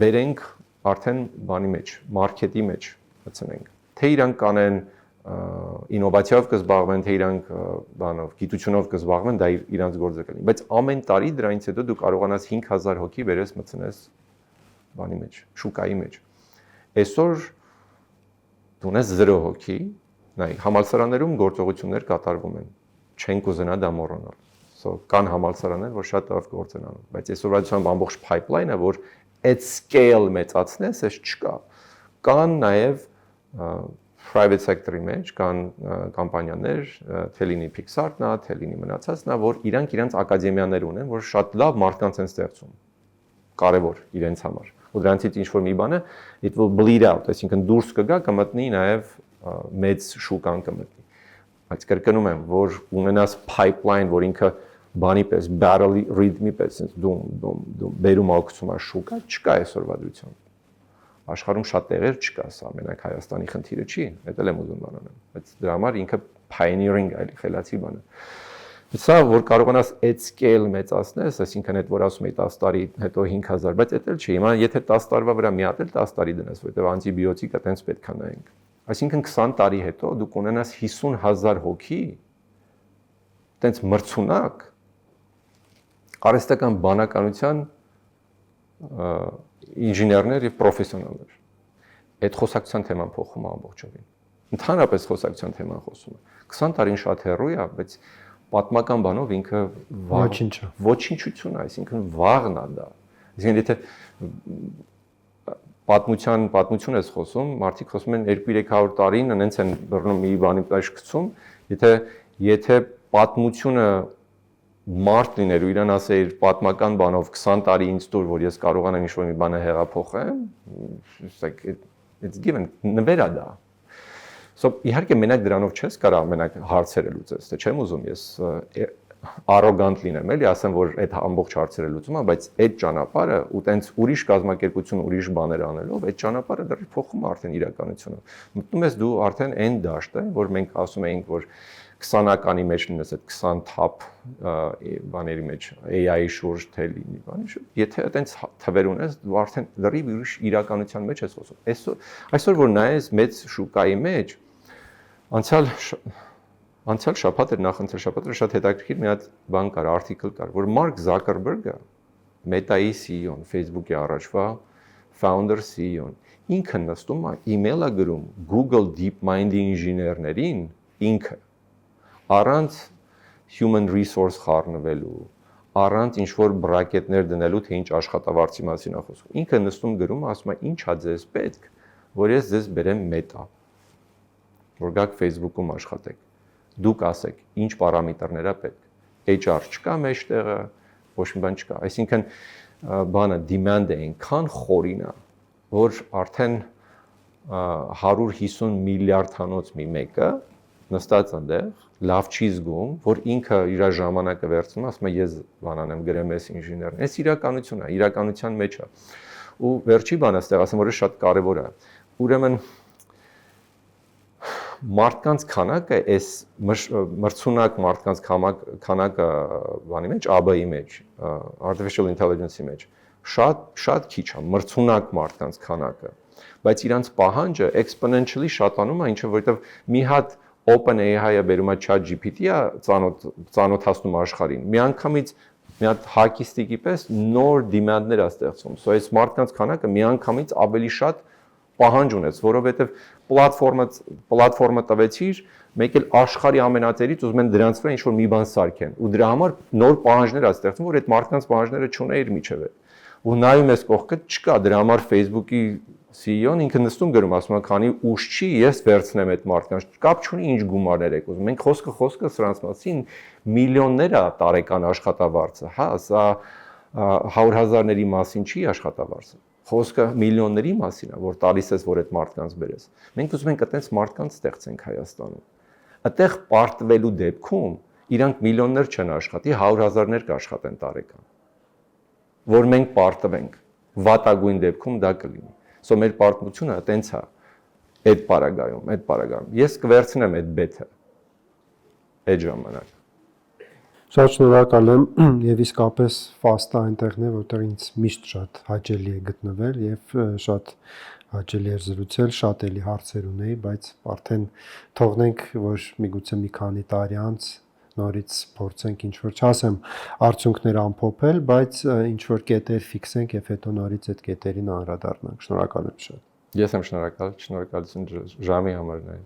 բերենք արդեն բանի մեջ մարքեթի մեջ մտցնենք թե իրանք կանեն ինովացիայով կզբաղվեն թե իրանք բանով գիտությունով կզբաղվեն դա իրանց գործը կլինի բայց ամեն տարի դրանից հետո դու կարողանաս 5000 հոգի վերես մտցնես բանի մեջ շուկայի մեջ այսօր դու ունես 0 հոգի նայ համալսարաններում գործողություններ կատարվում են չեն կուզենա դա մոռանալ կան համալսարաններ որ շատ լավ գործ են անում բայց այսօրվա դրությամբ ամբողջ pipeline-ը որ այդ scale մեծացնես այս չկա կան նաև private sector-ի մեջ կան կամպանիաներ թե լինի Pixar-ն է թե լինի մնացածն է որ իրանք ակադեմիաներ ունեն որ շատ լավ մարդկանց են ստեղծում կարևոր իրենց համար ու դրանցից ինչ որ մի բանը it will bleed out այսինքն դուրս կգա կմտնի նաև մեծ շուկան կմտնի բայց կրկնում եմ որ ունենաս pipeline որ ինքը բանի պես battle rhythm-ի պես դում բերում ակցում է շուկա չկա այսօրվա դրությամբ աշխարհում շատ տեղեր չկա սա մենակ Հայաստանի խնդիրը չի դա էլ եմ ուզում բանանալ բայց դրա համար ինքը pioneering այլ խելացի բան է Սա որ կարողանաս այդ scale մեծացնես, այսինքն այդ որ ասում էի 10 տարի հետո 5000, բայց դա էլ չի։ Հիմա եթե 10 տարվա վրա մի հատ էլ 10 տարի դնես, որովհետև անտիբիոտիկը տենց պետք է նայենք։ Այսինքն 20 տարի հետո դու կունենաս 50000 հոգի տենց մրցունակ արհեստական բանականության ինժեներներ եւ պրոֆեսիոնալներ։ Այդ խոսակցության թեման փոխում է ամբողջովին։ Ընդհանրապես խոսակցության թեման խոսում է։ 20 տարին շատ հեռու է, բայց պատմական բանով ինքը ոչինչություն է, այսինքն վաղն է դա։ Այսինքն եթե պատմություն ես խոսում, մարդիկ խոսում են 200-300 տարին, այնց են բռնում մի բանի պես գցում, եթե պատմությունը մարդ լիներ ու իրան ասեիր պատմական բանով 20 տարի ինձ տուր, որ ես կարողանամ ինչ-որ մի բանը հեղափոխեմ, it's given, նվեր է դա։ Իհարկե մենակ դրանով չես կարող մենակ հարցերը լուծես, թե չեմ ուզում ես arrogant լինեմ, էլի ասեմ, որ այդ ամբողջ հարցերը լուծում է, բայց այդ ճանապարհը ու տենց ուրիշ կազմակերպություն, ուրիշ բաներ անելով, այդ ճանապարհը դեռ փոխում է արդեն իրականությունը։ Մտնում ես դու արդեն այն դաշտը, որ մենք ասում էինք, որ 20-ականի մեջ լինես այդ 20 թափ բաների մեջ AI-ի շուրջ թե լինի բանի շուրջ, եթե այտենց թվեր ունես, դու արդեն լրիվ ուրիշ իրականության մեջ ես խոսում։ Այսօր որ նայես մեծ շուկայի մեջ Անցյալ շաբաթ էր նախանցյալ շաբաթը շատ հետաքրքիր մի հատ բան կար, արտիկլ կար, որ Մարկ Զակերբերգը, Meta-ի CEO-ն, Facebook-ի առաջվա founder CEO-ն, ինքը նստում է email է գրում Google DeepMind-ի ինժեներներին, ինքը առանց human resource խառնվելու, առանց ինչ-որ բրակետներ դնելու, թե ինչ աշխատավարձի մասին է խոսում։ Ինքը նստում գրում, ասում է, ինչ է ձեզ պետք, որ ես ձեզ բերեմ Meta, որ գաք Facebook-ում աշխատեք։ Դուք ասեք, ինչ պարամետրներ է պետք։ HR չկա մեջտեղը, ոչ մի բան չկա։ Այսինքն բանը demand-ը այնքան խորին է, որ արդեն 150 միլիարդանոց մի մեկը նստած այնտեղ, լավ չի զգում, որ ինքը իր ժամանակը վերցնում, ասում է ես բանան եմ գրեմ այս ինժեներն։ Այս իրականությունն է, իրականության մեջ է։ Ու վերջի բանը այստեղ ասեմ, որ շատ կարևոր է։ Ուրեմն մարդկանց քանակը, այս մրցունակ մարդկանց քանակը բանի մեջ, ԱԲ-ի մեջ, artificial intelligence-ի մեջ, շատ քիչ է մրցունակ մարդկանց քանակը, բայց իրանց պահանջը exponentially շատանում է, ինչը որովհետև մի հատ OpenAI-ը բերում է ChatGPT-ը ծանոթացնում աշխարհին։ Միանգամից մի հատ հակիստիկի պես նոր դիմանդներ է ստեղծում։ So այս մարդկանց քանակը միանգամից ավելի շատ պահանջ ունեց, որովհետև պլատֆորմը տվեցիր, մեկ էլ աշխարհի ամենատերից ուզում են դրանց վրա ինչ-որ մի բան սարքեն։ Ու դրա համար նոր պահանջներ է ստեղծվում, որ այդ մարդկանց պահանջները չունեիր միջև։ Ու նայում ես կողքը չկա, դրա համար Facebook-ի CEO-ն ինքը նստում գրում, ասում է, քանի ուժ չի, ես վերցնեմ այդ մարդկանց, կապ չունի ինչ գումարներ եք ուզում։ Մենք խոսքը սրանց մասին միլիոններ է տարեկան աշխատավարձը, հա, սա 100,000-ների մասին չի աշխատավարձը։ Խոսքը միլիոնների մասին է, որ տալիս ես, որ այդ մարդկանց բերես։ Մենք ուզում ենք այդպես մարդկանց ստեղծենք Հայաստանում։ Այդտեղ պարտվելու դեպքում իրանք միլիոններ չեն աշխատի, 100,000-ներ կաշխատեն տարեկան։ Որ մենք պարտվենք, վատագույն դեպքում դա կլինի։ Սո մեր պարտությունը այտենց է այդ պարագայում։ Ես կվերցնեմ այդ բեթը այդ ժամանակ։ Շատ շնորհակալ եմ եւ իսկապես ֆաստը այնտեղն է, որտեղ ինձ միշտ շատ հաճելի է գտնվել եւ շատ հաճելի է զրուցել, շատ էլի հարցեր ունեի, բայց արդեն թողնենք, որ միգուցե մի քանի տարի անց նորից փորձենք ինչ-որ չասեմ արդյունքներ ամփոփել, բայց ինչ-որ կետեր ֆիքսենք եւ հետո նորից այդ կետերին անդրադառնանք։ Շնորհակալ եմ շատ։ Ես եմ շնորհակալ, շնորհակալություն ժամի համար նաեւ։